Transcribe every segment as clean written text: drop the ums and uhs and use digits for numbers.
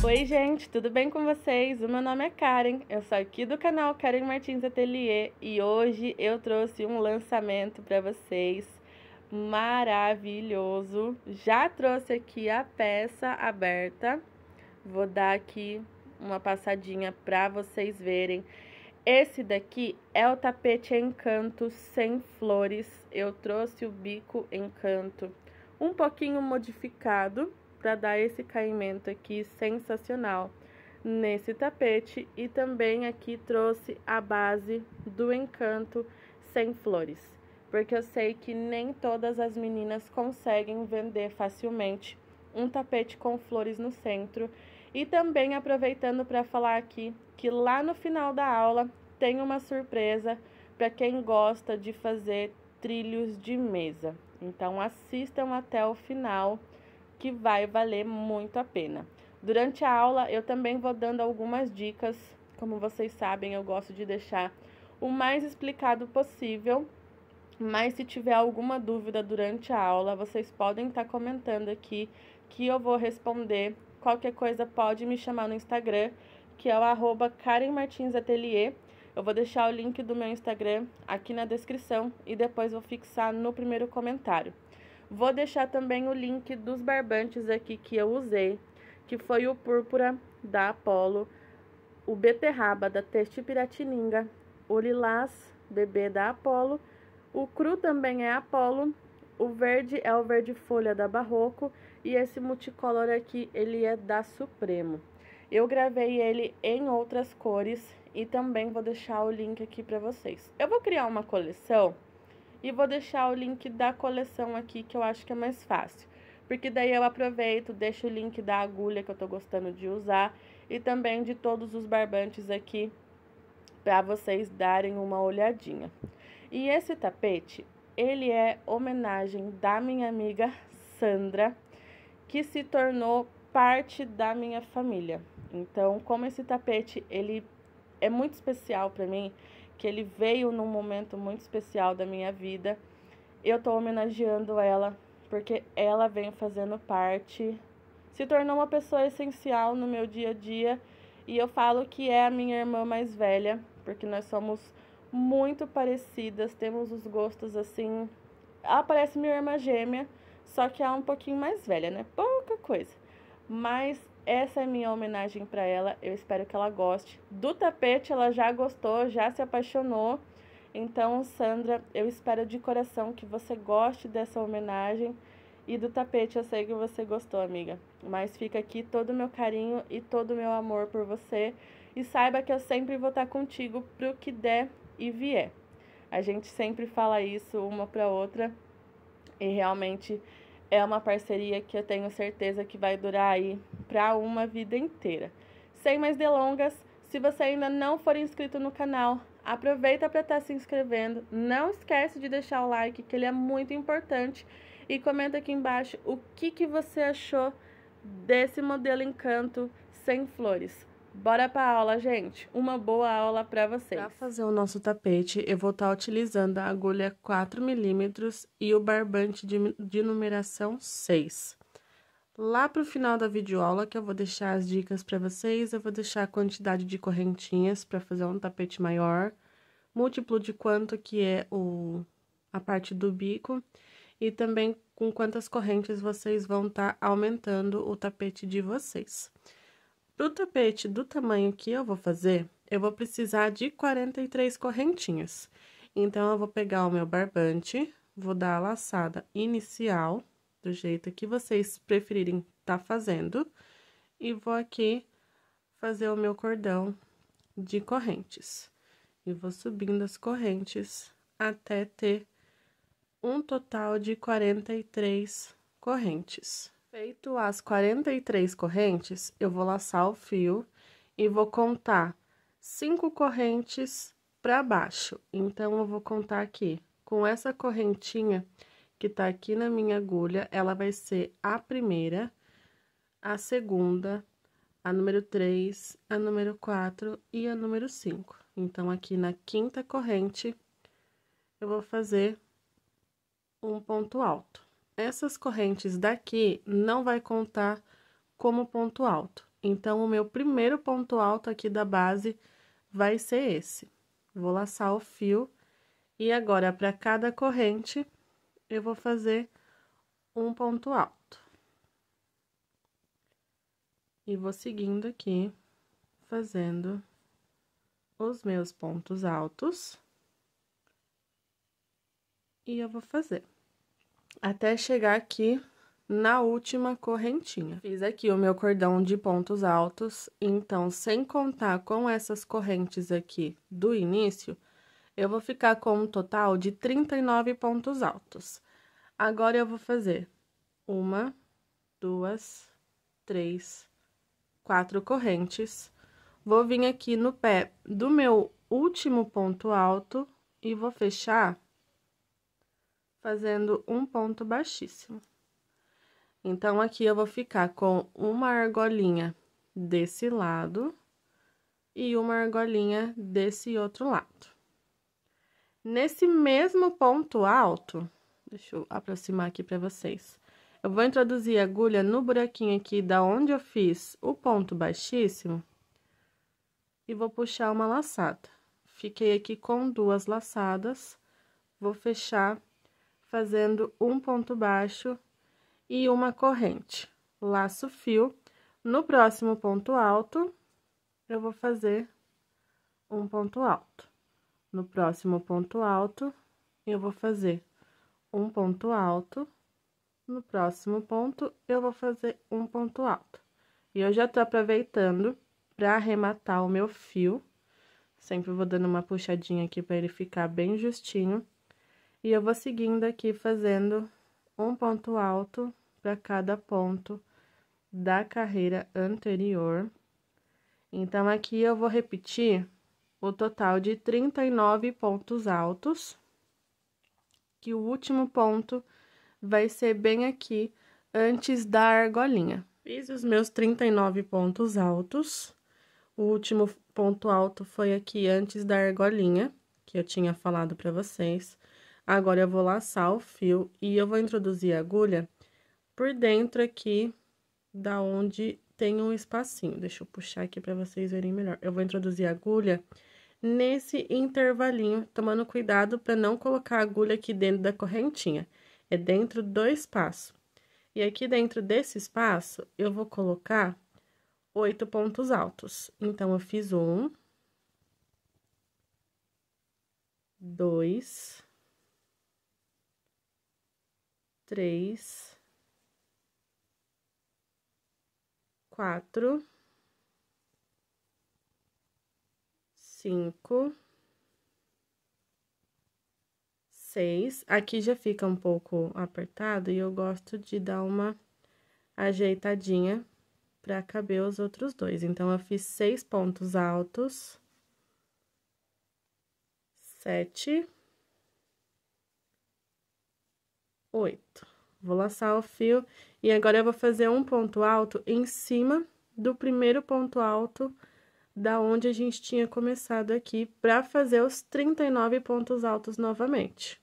Oi gente, tudo bem com vocês? O meu nome é Karen, eu sou aqui do canal Karen Martins Atelier e hoje eu trouxe um lançamento para vocês maravilhoso. Já trouxe aqui a peça aberta, vou dar aqui uma passadinha para vocês verem. Esse daqui é o tapete Encanto sem flores, eu trouxe o bico Encanto um pouquinho modificado para dar esse caimento aqui sensacional nesse tapete, e também aqui trouxe a base do Encanto sem flores, porque eu sei que nem todas as meninas conseguem vender facilmente um tapete com flores no centro. E também aproveitando para falar aqui que lá no final da aula tem uma surpresa para quem gosta de fazer trilhos de mesa. Então assistam até o final, que vai valer muito a pena. Durante a aula eu também vou dando algumas dicas, como vocês sabem, eu gosto de deixar o mais explicado possível, mas se tiver alguma dúvida durante a aula, vocês podem estar comentando aqui que eu vou responder. Qualquer coisa pode me chamar no Instagram, que é o @KarenMartinsAtelier. Eu vou deixar o link do meu Instagram aqui na descrição e depois vou fixar no primeiro comentário. Vou deixar também o link dos barbantes aqui que eu usei, que foi o púrpura da Apollo, o beterraba da Teste Piratininga, o lilás bebê da Apollo, o cru também é Apollo, o verde é o verde folha da Barroco e esse multicolor aqui ele é da Supremo. Eu gravei ele em outras cores e também vou deixar o link aqui para vocês. Eu vou criar uma coleção e vou deixar o link da coleção aqui, que eu acho que é mais fácil, porque daí eu aproveito, deixo o link da agulha que eu tô gostando de usar e também de todos os barbantes aqui para vocês darem uma olhadinha. E esse tapete, ele é homenagem da minha amiga Sandra, que se tornou parte da minha família. Então, como esse tapete, ele é muito especial para mim, que ele veio num momento muito especial da minha vida, eu tô homenageando ela, porque ela vem fazendo parte, se tornou uma pessoa essencial no meu dia a dia, e eu falo que é a minha irmã mais velha, porque nós somos muito parecidas, temos os gostos assim. Ela parece minha irmã gêmea, só que ela é um pouquinho mais velha, né? Pouca coisa. Mas essa é a minha homenagem para ela, eu espero que ela goste. Do tapete ela já gostou, já se apaixonou. Então, Sandra, eu espero de coração que você goste dessa homenagem. E do tapete eu sei que você gostou, amiga. Mas fica aqui todo o meu carinho e todo o meu amor por você. E saiba que eu sempre vou estar contigo pro que der e vier. A gente sempre fala isso uma pra outra. E realmente é uma parceria que eu tenho certeza que vai durar aí para uma vida inteira. Sem mais delongas, se você ainda não for inscrito no canal, aproveita para estar se inscrevendo. Não esquece de deixar o like, que ele é muito importante. E comenta aqui embaixo o que você achou desse modelo Encanto sem flores. Bora pra aula, gente. Uma boa aula pra vocês. Para fazer o nosso tapete, eu vou estar utilizando a agulha 4 milímetros e o barbante de numeração 6. Lá pro final da videoaula, que eu vou deixar as dicas para vocês, eu vou deixar a quantidade de correntinhas para fazer um tapete maior, múltiplo de quanto que é a parte do bico, e também com quantas correntes vocês vão estar aumentando o tapete de vocês. Pro tapete do tamanho que eu vou fazer, eu vou precisar de 43 correntinhas. Então, eu vou pegar o meu barbante, vou dar a laçada inicial, do jeito que vocês preferirem tá fazendo, e vou aqui fazer o meu cordão de correntes. E vou subindo as correntes até ter um total de 43 correntes. Feito as 43 correntes, eu vou laçar o fio e vou contar 5 correntes para baixo. Então, eu vou contar aqui, com essa correntinha que tá aqui na minha agulha, ela vai ser a primeira, a segunda, a número 3, a número 4 e a número 5. Então, aqui na quinta corrente, eu vou fazer um ponto alto. Essas correntes daqui não vai contar como ponto alto. Então, o meu primeiro ponto alto aqui da base vai ser esse. Vou laçar o fio e agora, para cada corrente, eu vou fazer um ponto alto. E vou seguindo aqui, fazendo os meus pontos altos. E eu vou fazer até chegar aqui na última correntinha. Fiz aqui o meu cordão de pontos altos, então, sem contar com essas correntes aqui do início, eu vou ficar com um total de 39 pontos altos. Agora, eu vou fazer 1, 2, 3, 4 correntes. Vou vir aqui no pé do meu último ponto alto e vou fechar fazendo um ponto baixíssimo. Então, aqui eu vou ficar com uma argolinha desse lado e uma argolinha desse outro lado. Nesse mesmo ponto alto, deixa eu aproximar aqui pra vocês. Eu vou introduzir a agulha no buraquinho aqui da onde eu fiz o ponto baixíssimo e vou puxar uma laçada. Fiquei aqui com 2 laçadas, vou fechar fazendo um ponto baixo e uma corrente. Laço o fio. No próximo ponto alto, eu vou fazer um ponto alto. No próximo ponto alto, eu vou fazer um ponto alto. No próximo ponto, eu vou fazer um ponto alto. E eu já tô aproveitando para arrematar o meu fio. Sempre vou dando uma puxadinha aqui para ele ficar bem justinho. E eu vou seguindo aqui fazendo um ponto alto para cada ponto da carreira anterior. Então, aqui eu vou repetir o total de 39 pontos altos, que o último ponto vai ser bem aqui, antes da argolinha. Fiz os meus 39 pontos altos, o último ponto alto foi aqui antes da argolinha, que eu tinha falado pra vocês. Agora, eu vou laçar o fio e eu vou introduzir a agulha por dentro aqui, da onde tem um espacinho. Deixa eu puxar aqui pra vocês verem melhor. Eu vou introduzir a agulha nesse intervalinho, tomando cuidado pra não colocar a agulha aqui dentro da correntinha. É dentro do espaço. E aqui dentro desse espaço, eu vou colocar 8 pontos altos. Então, eu fiz 1, 2, 3, 4, 5, 6. Aqui já fica um pouco apertado e eu gosto de dar uma ajeitadinha para caber os outros 2. Então, eu fiz 6 pontos altos, 7, 8. Vou laçar o fio e agora eu vou fazer um ponto alto em cima do primeiro ponto alto da onde a gente tinha começado aqui, para fazer os 39 pontos altos novamente.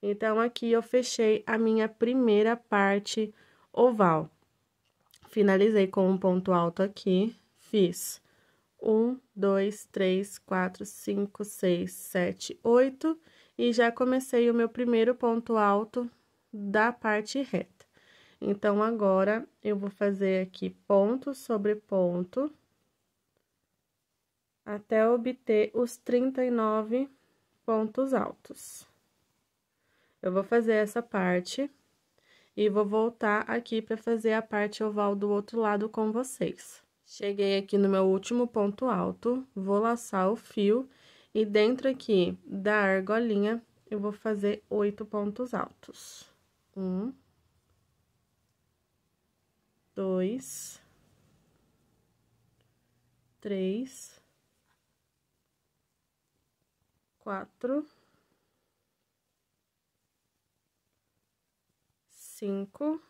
Então, aqui eu fechei a minha primeira parte oval. Finalizei com um ponto alto aqui, fiz 1, 2, 3, 4, 5, 6, 7, 8, e já comecei o meu primeiro ponto alto da parte reta. Então, agora, eu vou fazer aqui ponto sobre ponto, até obter os 39 pontos altos. Eu vou fazer essa parte e vou voltar aqui para fazer a parte oval do outro lado com vocês. Cheguei aqui no meu último ponto alto, vou laçar o fio e dentro aqui da argolinha eu vou fazer 8 pontos altos. 1, 2, 3, 4, 5,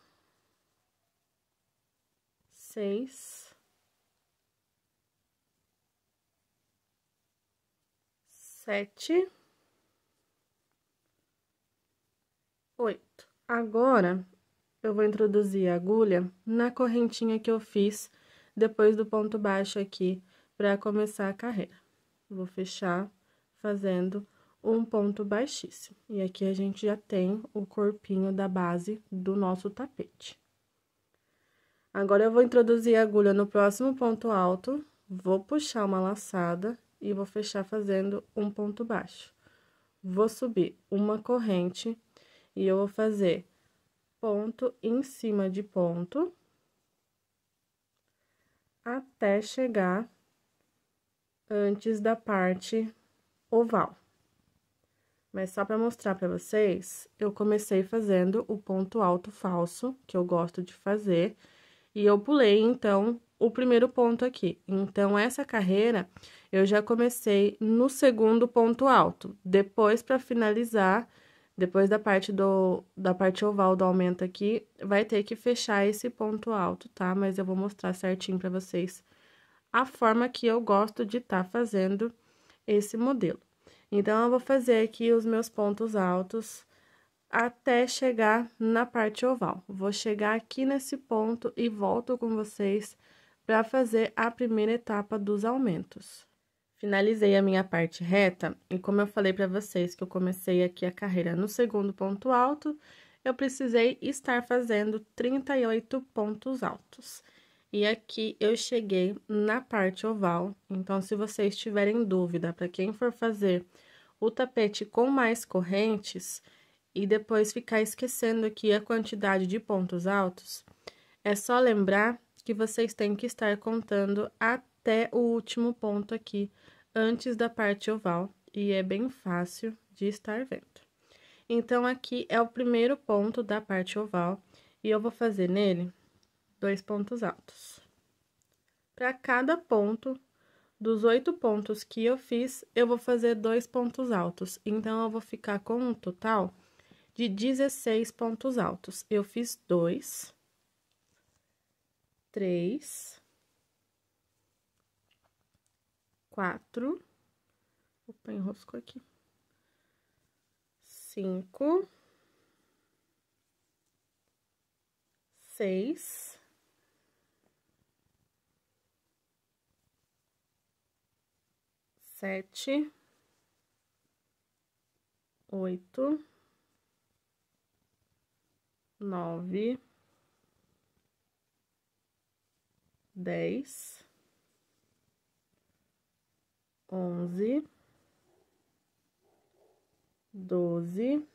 6, 7, 8. Agora, eu vou introduzir a agulha na correntinha que eu fiz depois do ponto baixo aqui, para começar a carreira. Vou fechar fazendo um ponto baixíssimo. E aqui a gente já tem o corpinho da base do nosso tapete. Agora, eu vou introduzir a agulha no próximo ponto alto, vou puxar uma laçada e vou fechar fazendo um ponto baixo. Vou subir uma corrente e eu vou fazer ponto em cima de ponto até chegar antes da parte oval. Mas só para mostrar para vocês, eu comecei fazendo o ponto alto falso, que eu gosto de fazer, e eu pulei, então, o primeiro ponto aqui. Então, essa carreira, eu já comecei no segundo ponto alto. Depois, para finalizar, depois da parte oval do aumento aqui, vai ter que fechar esse ponto alto, tá? Mas eu vou mostrar certinho para vocês a forma que eu gosto de estar fazendo esse modelo. Então, eu vou fazer aqui os meus pontos altos até chegar na parte oval. Vou chegar aqui nesse ponto e volto com vocês para fazer a primeira etapa dos aumentos. Finalizei a minha parte reta e como eu falei para vocês que eu comecei aqui a carreira no segundo ponto alto, eu precisei estar fazendo 38 pontos altos. E aqui eu cheguei na parte oval, então se vocês tiverem dúvida, para quem for fazer o tapete com mais correntes e depois ficar esquecendo aqui a quantidade de pontos altos, é só lembrar que vocês têm que estar contando até o último ponto aqui, antes da parte oval, e é bem fácil de estar vendo. Então, aqui é o primeiro ponto da parte oval, e eu vou fazer nele 2 pontos altos. Para cada ponto dos 8 pontos que eu fiz, eu vou fazer 2 pontos altos. Então, eu vou ficar com um total de 16 pontos altos. Eu fiz 2, 3, 4, opa, enroscou aqui, 5, 6, 7, 8, 9, 10, 11, 12,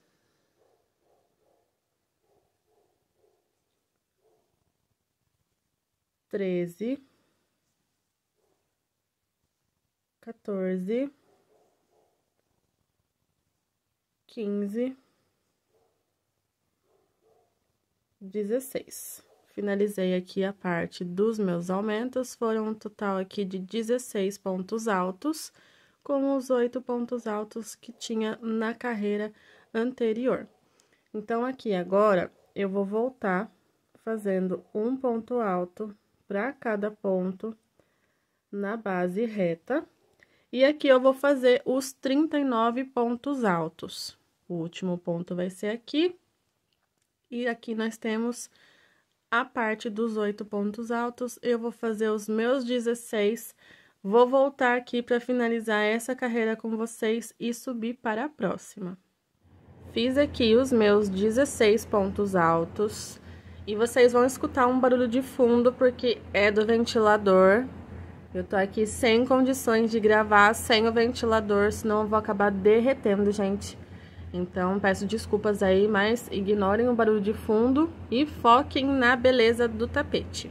13, 14, 15, 16. Finalizei aqui a parte dos meus aumentos, foram um total aqui de 16 pontos altos, com os 8 pontos altos que tinha na carreira anterior. Então, aqui agora, eu vou voltar fazendo um ponto alto para cada ponto na base reta. E aqui eu vou fazer os 39 pontos altos. O último ponto vai ser aqui. E aqui nós temos a parte dos 8 pontos altos. Eu vou fazer os meus 16. Vou voltar aqui para finalizar essa carreira com vocês e subir para a próxima. Fiz aqui os meus 16 pontos altos. E vocês vão escutar um barulho de fundo, porque é do ventilador. Eu tô aqui sem condições de gravar sem o ventilador, senão eu vou acabar derretendo, gente. Então, peço desculpas aí, mas ignorem o barulho de fundo e foquem na beleza do tapete.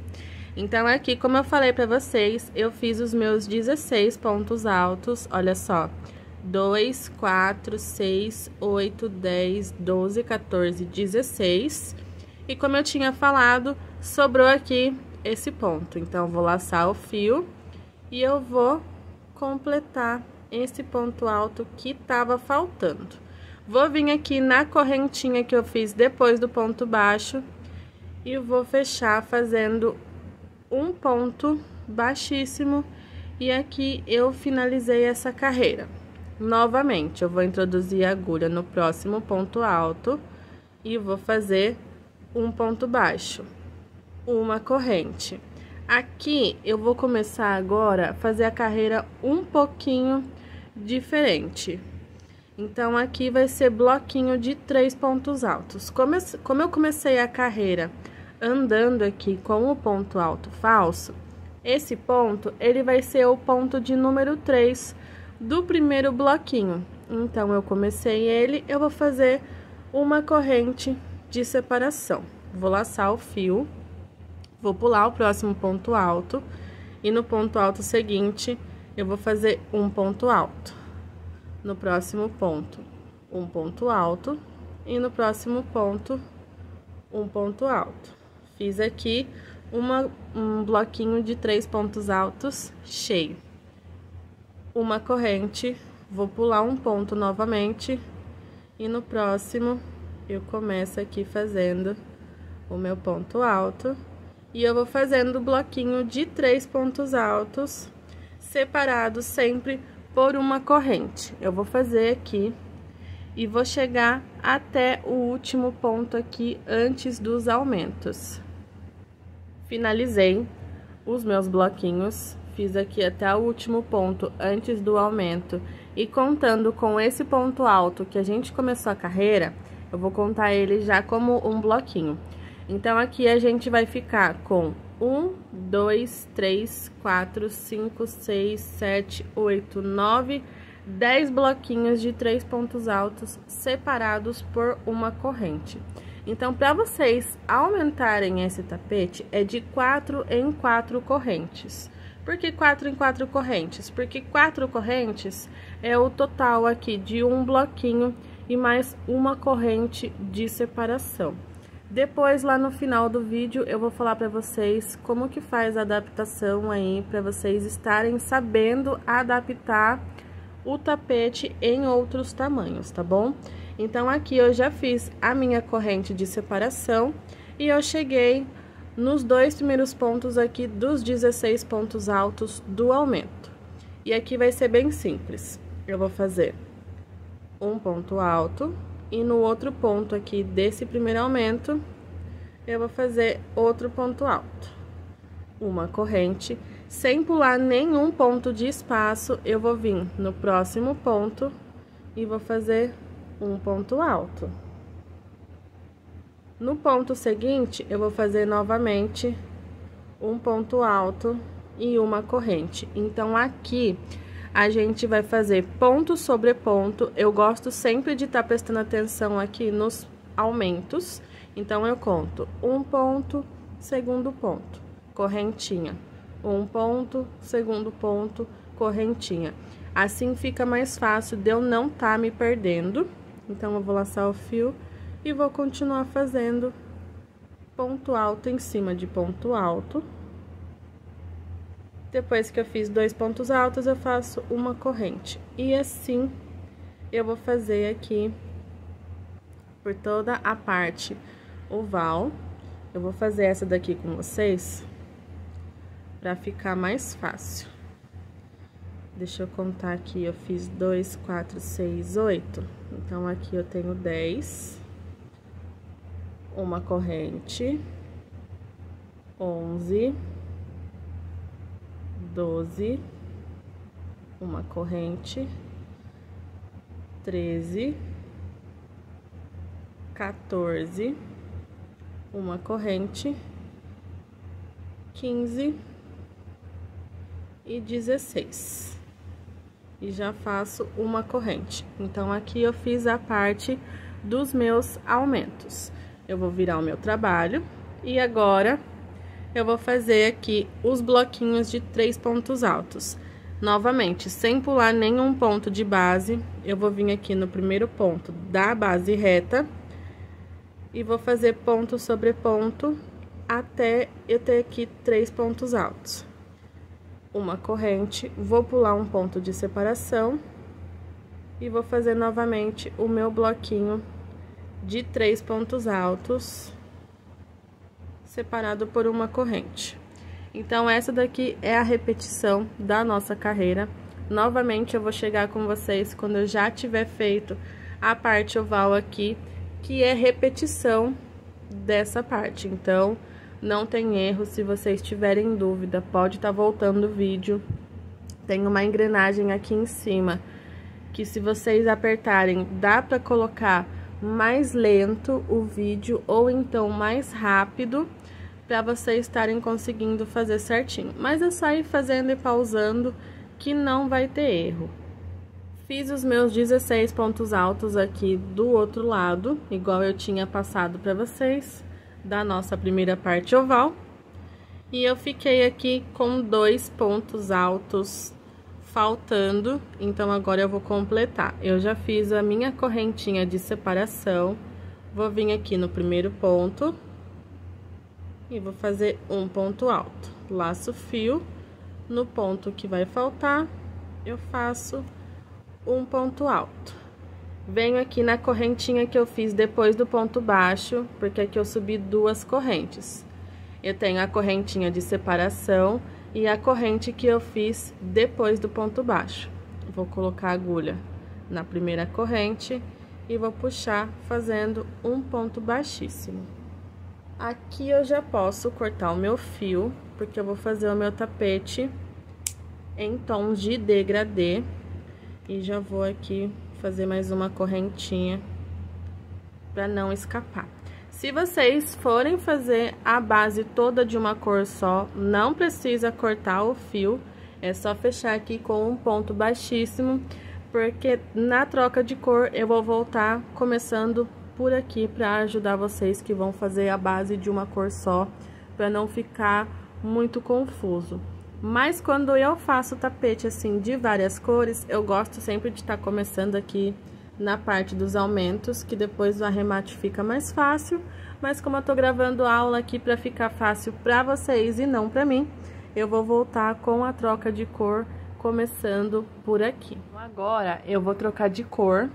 Então, aqui, como eu falei pra vocês, eu fiz os meus 16 pontos altos, olha só. 2, 4, 6, 8, 10, 12, 14, 16. E como eu tinha falado, sobrou aqui esse ponto. Então, vou laçar o fio e eu vou completar esse ponto alto que tava faltando. Vou vir aqui na correntinha que eu fiz depois do ponto baixo e vou fechar fazendo um ponto baixíssimo e aqui eu finalizei essa carreira. Novamente, eu vou introduzir a agulha no próximo ponto alto e vou fazer um ponto baixo, uma corrente. Aqui eu vou começar agora a fazer a carreira um pouquinho diferente. Então, aqui vai ser bloquinho de 3 pontos altos. Como eu comecei a carreira andando aqui com o ponto alto falso, esse ponto, ele vai ser o ponto de número 3 do primeiro bloquinho. Então, eu comecei ele, eu vou fazer uma corrente de separação. Vou laçar o fio, vou pular o próximo ponto alto, e no ponto alto seguinte, eu vou fazer um ponto alto. No próximo ponto, um ponto alto, e no próximo ponto, um ponto alto. Fiz aqui um bloquinho de 3 pontos altos cheio. Uma corrente, vou pular um ponto novamente, e no próximo, eu começo aqui fazendo o meu ponto alto, e eu vou fazendo o bloquinho de 3 pontos altos, separados sempre por uma corrente. Eu vou fazer aqui e vou chegar até o último ponto aqui antes dos aumentos. Finalizei os meus bloquinhos, fiz aqui até o último ponto antes do aumento, e contando com esse ponto alto que a gente começou a carreira, eu vou contar ele já como um bloquinho. Então, aqui a gente vai ficar com 1, 2, 3, 4, 5, 6, 7, 8, 9, 10 bloquinhos de 3 pontos altos separados por uma corrente. Então, para vocês aumentarem esse tapete, é de 4 em 4 correntes. Por que 4 em 4 correntes? Porque 4 correntes é o total aqui de um bloquinho e mais uma corrente de separação. Depois, lá no final do vídeo, eu vou falar para vocês como que faz a adaptação aí, para vocês estarem sabendo adaptar o tapete em outros tamanhos, tá bom? Então, aqui eu já fiz a minha corrente de separação e eu cheguei nos 2 primeiros pontos aqui dos 16 pontos altos do aumento. E aqui vai ser bem simples. Eu vou fazer um ponto alto e no outro ponto aqui desse primeiro aumento, eu vou fazer outro ponto alto. Uma corrente, sem pular nenhum ponto de espaço, eu vou vir no próximo ponto e vou fazer um ponto alto. No ponto seguinte, eu vou fazer novamente um ponto alto e uma corrente. Então, aqui, a gente vai fazer ponto sobre ponto. Eu gosto sempre de estar prestando atenção aqui nos aumentos. Então, eu conto um ponto, segundo ponto, correntinha. Um ponto, segundo ponto, correntinha. Assim, fica mais fácil de eu não estar me perdendo. Então, eu vou laçar o fio e vou continuar fazendo ponto alto em cima de ponto alto. Depois que eu fiz 2 pontos altos, eu faço uma corrente. E assim, eu vou fazer aqui por toda a parte oval. Eu vou fazer essa daqui com vocês, pra ficar mais fácil. Deixa eu contar aqui, eu fiz 2, 4, 6, 8. Então, aqui eu tenho 10. Uma corrente. 11. 12. Uma corrente. 13. 14. Uma corrente. 15. E 16. E já faço uma corrente. Então, aqui eu fiz a parte dos meus aumentos. Eu vou virar o meu trabalho e agora eu vou fazer aqui os bloquinhos de 3 pontos altos. Novamente, sem pular nenhum ponto de base, eu vou vir aqui no primeiro ponto da base reta e vou fazer ponto sobre ponto até eu ter aqui 3 pontos altos. Uma corrente, vou pular um ponto de separação e vou fazer novamente o meu bloquinho de 3 pontos altos, separado por uma corrente. Então, essa daqui é a repetição da nossa carreira. Novamente, eu vou chegar com vocês quando eu já tiver feito a parte oval aqui que é repetição dessa parte. Então, não tem erro. Se vocês tiverem dúvida, pode estar voltando o vídeo. Tem uma engrenagem aqui em cima, que se vocês apertarem, dá para colocar mais lento o vídeo ou então mais rápido, para vocês estarem conseguindo fazer certinho. Mas é só ir fazendo e pausando que não vai ter erro. Fiz os meus 16 pontos altos aqui do outro lado, igual eu tinha passado para vocês, da nossa primeira parte oval. E eu fiquei aqui com 2 pontos altos faltando, então agora eu vou completar. Eu já fiz a minha correntinha de separação, vou vir aqui no primeiro ponto e vou fazer um ponto alto. Laço fio, no ponto que vai faltar, eu faço um ponto alto. Venho aqui na correntinha que eu fiz depois do ponto baixo, porque aqui eu subi 2 correntes. Eu tenho a correntinha de separação e a corrente que eu fiz depois do ponto baixo. Vou colocar a agulha na primeira corrente e vou puxar fazendo um ponto baixíssimo. Aqui eu já posso cortar o meu fio, porque eu vou fazer o meu tapete em tons de degradê. E já vou aqui fazer mais uma correntinha para não escapar. Se vocês forem fazer a base toda de uma cor só, não precisa cortar o fio, é só fechar aqui com um ponto baixíssimo, porque na troca de cor eu vou voltar começando por aqui para ajudar vocês que vão fazer a base de uma cor só, para não ficar muito confuso. Mas quando eu faço tapete assim de várias cores, eu gosto sempre de estar começando aqui na parte dos aumentos, que depois o arremate fica mais fácil. Mas como eu tô gravando aula aqui para ficar fácil para vocês e não para mim, eu vou voltar com a troca de cor, começando por aqui. Agora, eu vou trocar de cor,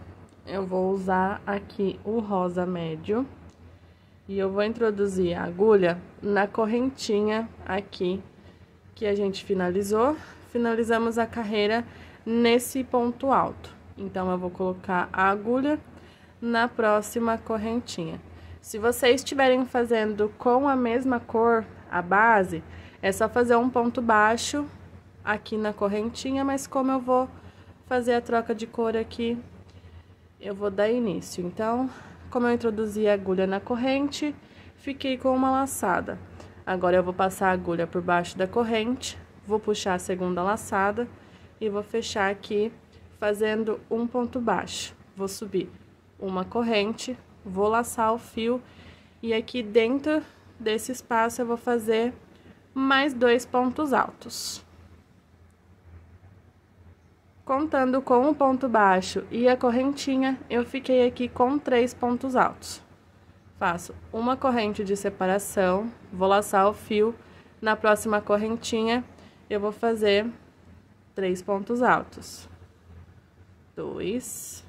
eu vou usar aqui o rosa médio. E eu vou introduzir a agulha na correntinha aqui que a gente finalizou. Finalizamos a carreira nesse ponto alto. Então, eu vou colocar a agulha na próxima correntinha. Se vocês estiverem fazendo com a mesma cor, a base, é só fazer um ponto baixo aqui na correntinha, mas como eu vou fazer a troca de cor aqui, eu vou dar início. Então, como eu introduzi a agulha na corrente, fiquei com uma laçada. Agora, eu vou passar a agulha por baixo da corrente, vou puxar a segunda laçada e vou fechar aqui fazendo um ponto baixo. Vou subir uma corrente, vou laçar o fio e aqui dentro desse espaço eu vou fazer mais 2 pontos altos. Contando com o ponto baixo e a correntinha, eu fiquei aqui com 3 pontos altos. Faço uma corrente de separação, vou laçar o fio, na próxima correntinha eu vou fazer 3 pontos altos. 2,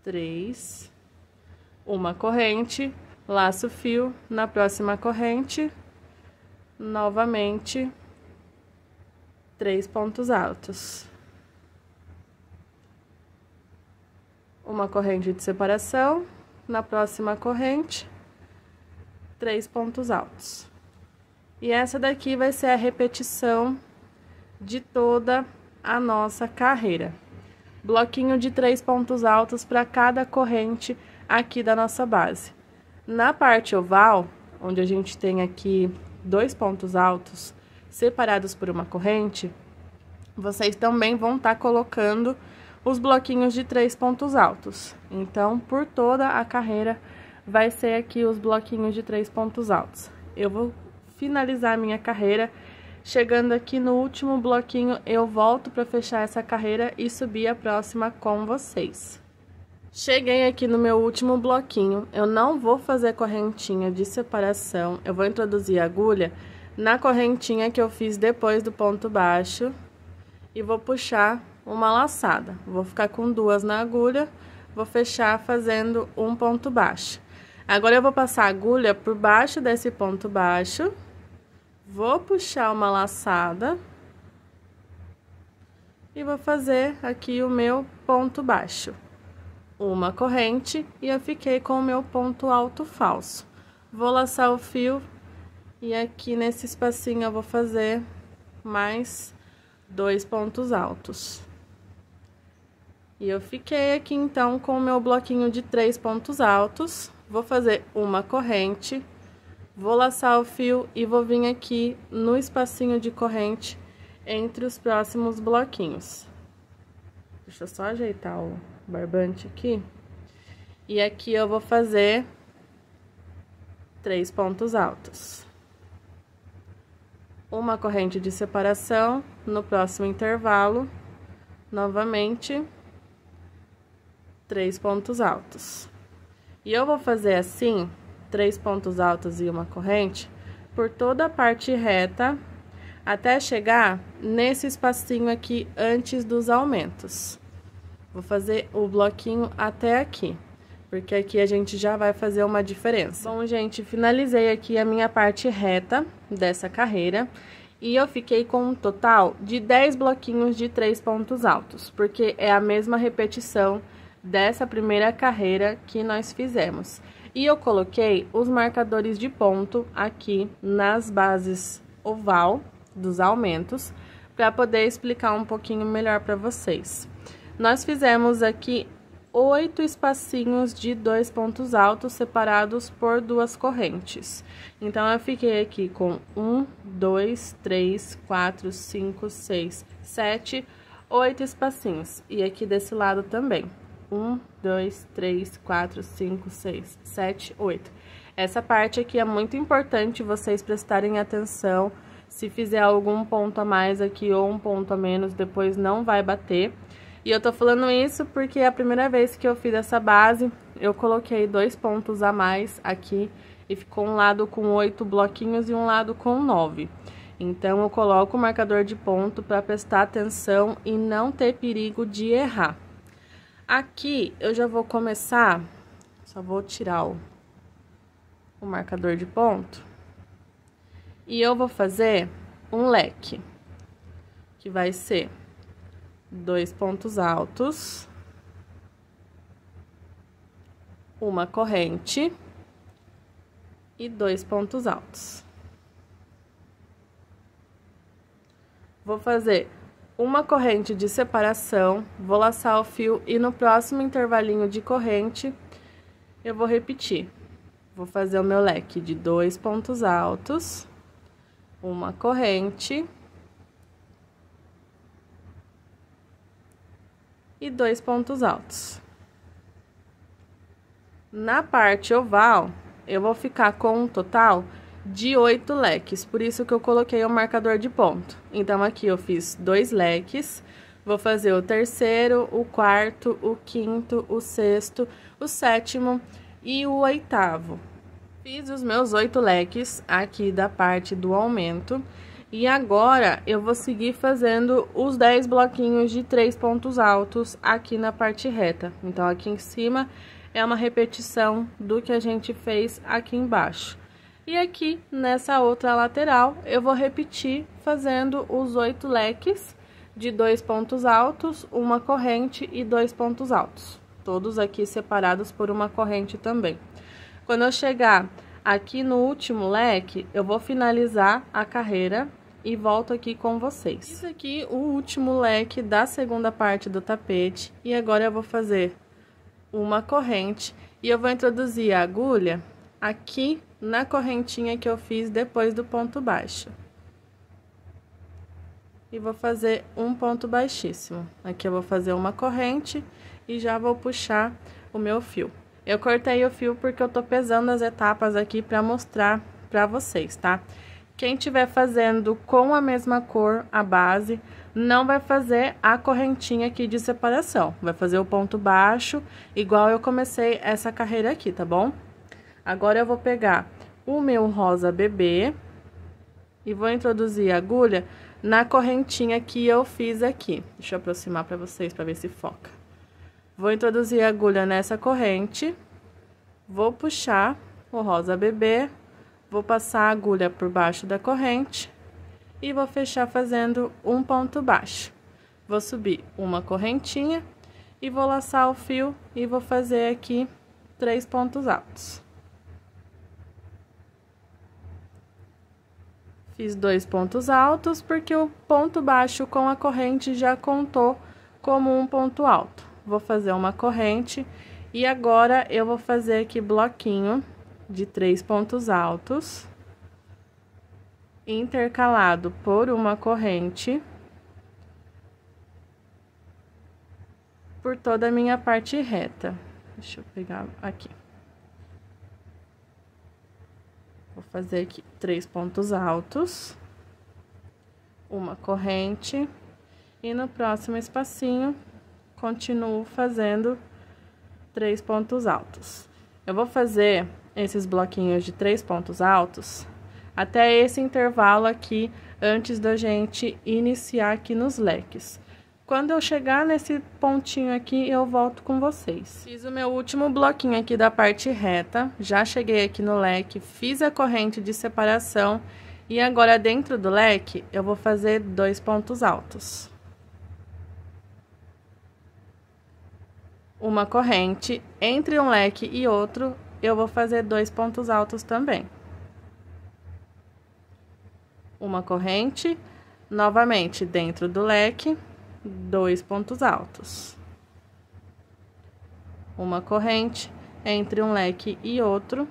3, uma corrente, laço o fio, na próxima corrente, novamente, 3 pontos altos. Uma corrente de separação, na próxima corrente, 3 pontos altos. E essa daqui vai ser a repetição de toda a nossa carreira. Bloquinho de 3 pontos altos para cada corrente aqui da nossa base. Na parte oval, onde a gente tem aqui 2 pontos altos separados por uma corrente, vocês também vão estar colocando os bloquinhos de 3 pontos altos. Então, por toda a carreira, vai ser aqui os bloquinhos de 3 pontos altos. Eu vou finalizar a minha carreira. Chegando aqui no último bloquinho, eu volto para fechar essa carreira e subir a próxima com vocês. Cheguei aqui no meu último bloquinho, eu não vou fazer correntinha de separação, eu vou introduzir a agulha na correntinha que eu fiz depois do ponto baixo e vou puxar uma laçada. Vou ficar com 2 na agulha, vou fechar fazendo um ponto baixo. Agora, eu vou passar a agulha por baixo desse ponto baixo. Vou puxar uma laçada e vou fazer aqui o meu ponto baixo. uma corrente e eu fiquei com o meu ponto alto falso. Vou laçar o fio e aqui nesse espacinho eu vou fazer mais 2 pontos altos. E eu fiquei aqui então com o meu bloquinho de 3 pontos altos. Vou fazer uma corrente, vou laçar o fio e vou vir aqui no espacinho de corrente entre os próximos bloquinhos. Deixa eu só ajeitar o barbante aqui. E aqui eu vou fazer 3 pontos altos. Uma corrente de separação, no próximo intervalo, novamente, 3 pontos altos. E eu vou fazer assim, 3 pontos altos e uma corrente, por toda a parte reta, até chegar nesse espacinho aqui antes dos aumentos. Vou fazer o bloquinho até aqui, porque aqui a gente já vai fazer uma diferença. Bom, gente, finalizei aqui a minha parte reta dessa carreira e eu fiquei com um total de 10 bloquinhos de 3 pontos altos, porque é a mesma repetição dessa primeira carreira que nós fizemos. E eu coloquei os marcadores de ponto aqui nas bases oval dos aumentos, para poder explicar um pouquinho melhor para vocês. Nós fizemos aqui 8 espacinhos de 2 pontos altos separados por 2 correntes. Então, eu fiquei aqui com 1, 2, 3, 4, 5, 6, 7, 8 espacinhos. E aqui desse lado também. 1, 2, 3, 4, 5, 6, 7, 8. Essa parte aqui é muito importante vocês prestarem atenção. Se fizer algum ponto a mais aqui ou um ponto a menos, depois não vai bater. E eu tô falando isso porque a primeira vez que eu fiz essa base, eu coloquei 2 pontos a mais aqui e ficou um lado com 8 bloquinhos e um lado com 9. Então, eu coloco o marcador de ponto para prestar atenção e não ter perigo de errar. Aqui, eu já vou começar, só vou tirar o marcador de ponto. E eu vou fazer um leque, que vai ser 2 pontos altos, uma corrente e 2 pontos altos. Vou fazer uma corrente de separação, vou laçar o fio e no próximo intervalinho de corrente eu vou repetir. Vou fazer o meu leque de 2 pontos altos, uma corrente e 2 pontos altos. Na parte oval, eu vou ficar com um total de 8 leques, por isso que eu coloquei o marcador de ponto. Então, aqui eu fiz 2 leques, vou fazer o terceiro, o quarto, o quinto, o sexto, o sétimo e o oitavo. Fiz os meus 8 leques aqui da parte do aumento. E agora, eu vou seguir fazendo os 10 bloquinhos de 3 pontos altos aqui na parte reta. Então, aqui em cima é uma repetição do que a gente fez aqui embaixo. E aqui, nessa outra lateral, eu vou repetir fazendo os 8 leques de 2 pontos altos, uma corrente e 2 pontos altos. Todos aqui separados por uma corrente também. Quando eu chegar aqui no último leque, eu vou finalizar a carreira e volto aqui com vocês. Isso aqui, o último leque da segunda parte do tapete. E agora eu vou fazer uma corrente e eu vou introduzir a agulha aqui na correntinha que eu fiz depois do ponto baixo. E vou fazer um ponto baixíssimo. Aqui eu vou fazer uma corrente e já vou puxar o meu fio. Eu cortei o fio porque eu tô pesando as etapas aqui pra mostrar pra vocês, tá? Quem tiver fazendo com a mesma cor, a base, não vai fazer a correntinha aqui de separação. Vai fazer o ponto baixo, igual eu comecei essa carreira aqui, tá bom? Agora, eu vou pegar o meu rosa bebê e vou introduzir a agulha na correntinha que eu fiz aqui. Deixa eu aproximar pra vocês, pra ver se foca. Vou introduzir a agulha nessa corrente, vou puxar o rosa bebê, vou passar a agulha por baixo da corrente e vou fechar fazendo um ponto baixo. Vou subir uma correntinha e vou laçar o fio e vou fazer aqui 3 pontos altos. Fiz 2 pontos altos porque o ponto baixo com a corrente já contou como um ponto alto. Vou fazer uma corrente e agora eu vou fazer aqui bloquinho de 3 pontos altos, intercalado por uma corrente por toda a minha parte reta. Deixa eu pegar aqui. Vou fazer aqui 3 pontos altos, uma corrente, e no próximo espacinho, continuo fazendo 3 pontos altos. Eu vou fazer esses bloquinhos de 3 pontos altos até esse intervalo aqui, antes da gente iniciar aqui nos leques. Quando eu chegar nesse pontinho aqui, eu volto com vocês. Fiz o meu último bloquinho aqui da parte reta, já cheguei aqui no leque, fiz a corrente de separação e agora dentro do leque eu vou fazer 2 pontos altos. Uma corrente, entre um leque e outro, eu vou fazer 2 pontos altos também. Uma corrente, novamente dentro do leque, 2 pontos altos. Uma corrente, entre um leque e outro,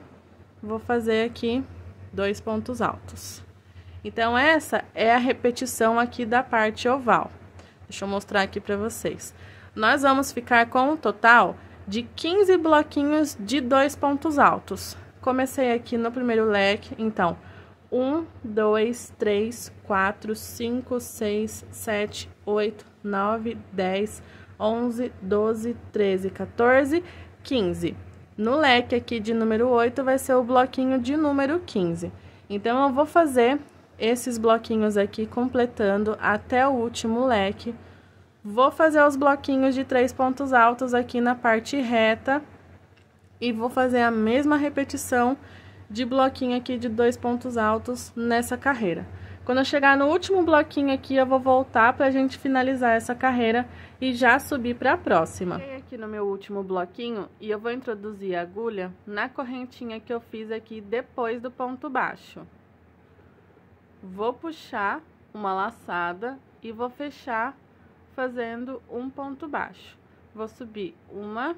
vou fazer aqui 2 pontos altos. Então, essa é a repetição aqui da parte oval. Deixa eu mostrar aqui pra vocês. Nós vamos ficar com um total de 15 bloquinhos de 2 pontos altos. Comecei aqui no primeiro leque, então, 1, 2, 3, 4, 5, 6, 7, 8, 9, 10, 11, 12, 13, 14, 15. No leque aqui de número 8 vai ser o bloquinho de número 15. Então, eu vou fazer esses bloquinhos aqui completando até o último leque. Vou fazer os bloquinhos de 3 pontos altos aqui na parte reta e vou fazer a mesma repetição de bloquinho aqui de 2 pontos altos nessa carreira. Quando eu chegar no último bloquinho aqui, eu vou voltar pra gente finalizar essa carreira e já subir pra próxima. Cheguei aqui no meu último bloquinho e eu vou introduzir a agulha na correntinha que eu fiz aqui depois do ponto baixo. Vou puxar uma laçada e vou fechar fazendo um ponto baixo. Vou subir 1,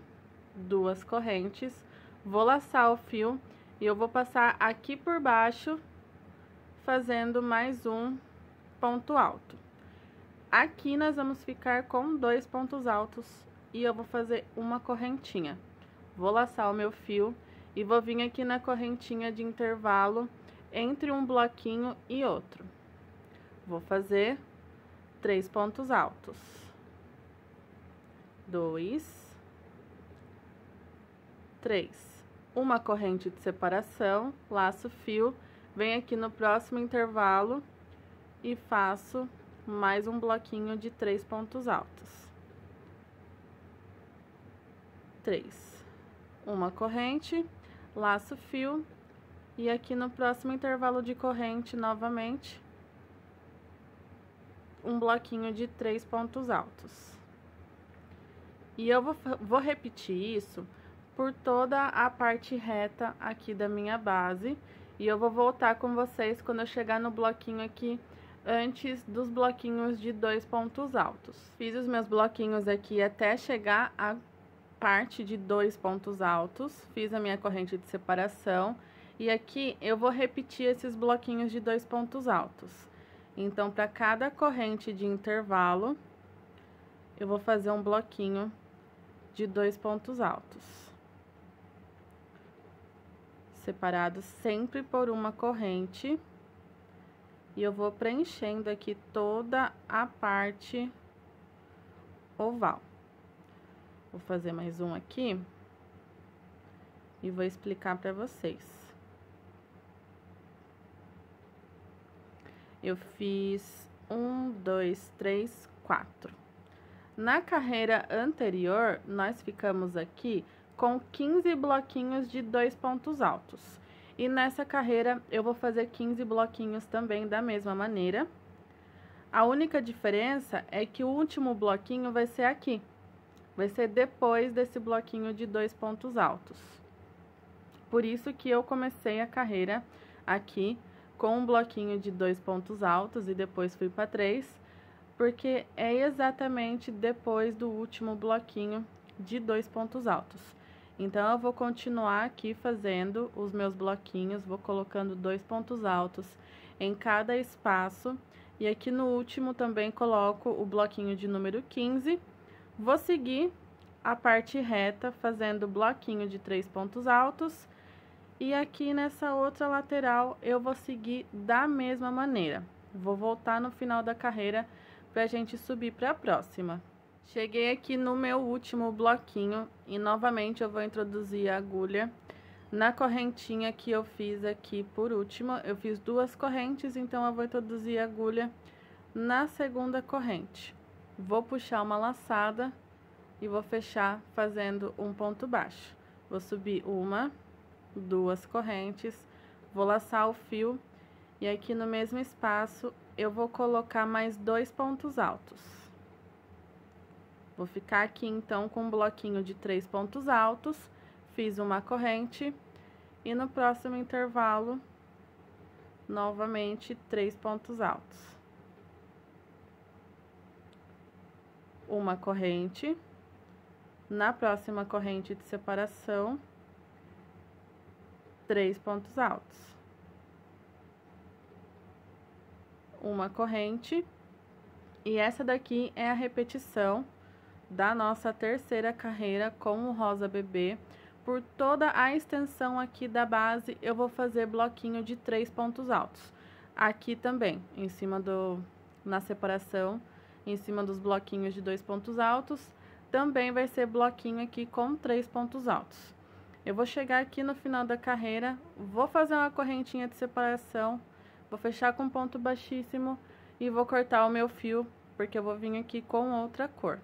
2 correntes, vou laçar o fio e eu vou passar aqui por baixo, fazendo mais um ponto alto. Aqui nós vamos ficar com 2 pontos altos e eu vou fazer uma correntinha. Vou laçar o meu fio e vou vir aqui na correntinha de intervalo entre um bloquinho e outro. Vou fazer 3 pontos altos. 2, 3. Uma corrente de separação, laço o fio, venho aqui no próximo intervalo e faço mais um bloquinho de 3 pontos altos. 3. Uma corrente, laço o fio e aqui no próximo intervalo de corrente, novamente, um bloquinho de 3 pontos altos. E eu vou repetir isso por toda a parte reta aqui da minha base. E eu vou voltar com vocês quando eu chegar no bloquinho aqui, antes dos bloquinhos de 2 pontos altos. Fiz os meus bloquinhos aqui até chegar à parte de 2 pontos altos. Fiz a minha corrente de separação. E aqui eu vou repetir esses bloquinhos de 2 pontos altos. Então, para cada corrente de intervalo, eu vou fazer um bloquinho de 2 pontos altos, separado sempre por uma corrente, e eu vou preenchendo aqui toda a parte oval. Vou fazer mais um aqui e vou explicar para vocês. Eu fiz 1, 2, 3, 4. Na carreira anterior, nós ficamos aqui com 15 bloquinhos de 2 pontos altos. E nessa carreira, eu vou fazer 15 bloquinhos também da mesma maneira. A única diferença é que o último bloquinho vai ser aqui. vai ser depois desse bloquinho de 2 pontos altos. Por isso que eu comecei a carreira aqui com um bloquinho de 2 pontos altos e depois fui para 3, porque é exatamente depois do último bloquinho de 2 pontos altos. Então, eu vou continuar aqui fazendo os meus bloquinhos, vou colocando 2 pontos altos em cada espaço. E aqui no último também coloco o bloquinho de número 15. Vou seguir a parte reta fazendo bloquinho de 3 pontos altos. E aqui nessa outra lateral eu vou seguir da mesma maneira. Vou voltar no final da carreira pra gente subir para a próxima. Cheguei aqui no meu último bloquinho e novamente eu vou introduzir a agulha na correntinha que eu fiz aqui por último. Eu fiz 2 correntes, então eu vou introduzir a agulha na segunda corrente. Vou puxar uma laçada e vou fechar fazendo um ponto baixo. Vou subir 1, 2 correntes, vou laçar o fio e aqui no mesmo espaço eu vou colocar mais 2 pontos altos. Vou ficar aqui então com um bloquinho de 3 pontos altos, fiz uma corrente e no próximo intervalo, novamente 3 pontos altos. Uma corrente, na próxima corrente de separação, 3 pontos altos. Uma corrente, e essa daqui é a repetição da nossa terceira carreira com o rosa bebê. Por toda a extensão aqui da base, eu vou fazer bloquinho de 3 pontos altos. Aqui também, em cima na separação, em cima dos bloquinhos de 2 pontos altos, também vai ser bloquinho aqui com 3 pontos altos. Eu vou chegar aqui no final da carreira, vou fazer uma correntinha de separação, vou fechar com ponto baixíssimo e vou cortar o meu fio, porque eu vou vir aqui com outra cor.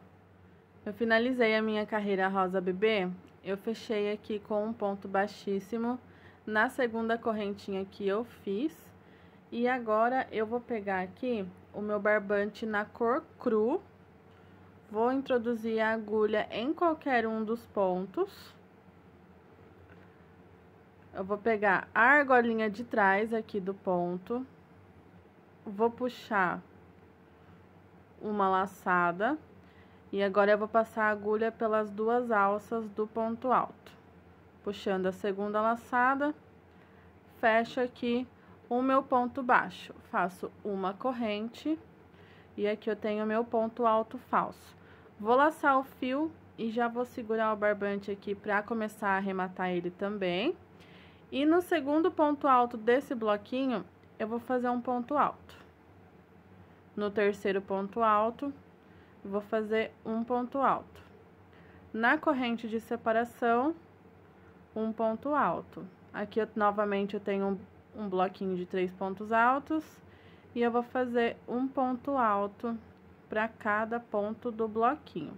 Eu finalizei a minha carreira rosa bebê, eu fechei aqui com um ponto baixíssimo na segunda correntinha que eu fiz. E agora eu vou pegar aqui o meu barbante na cor cru, vou introduzir a agulha em qualquer um dos pontos. Eu vou pegar a argolinha de trás aqui do ponto, vou puxar uma laçada e agora eu vou passar a agulha pelas 2 alças do ponto alto. Puxando a segunda laçada, fecho aqui o meu ponto baixo, faço uma corrente e aqui eu tenho o meu ponto alto falso. Vou laçar o fio e já vou segurar o barbante aqui para começar a arrematar ele também. E no segundo ponto alto desse bloquinho, eu vou fazer um ponto alto. No terceiro ponto alto, vou fazer um ponto alto. Na corrente de separação, um ponto alto. Aqui, novamente, eu tenho um bloquinho de 3 pontos altos e eu vou fazer um ponto alto para cada ponto do bloquinho.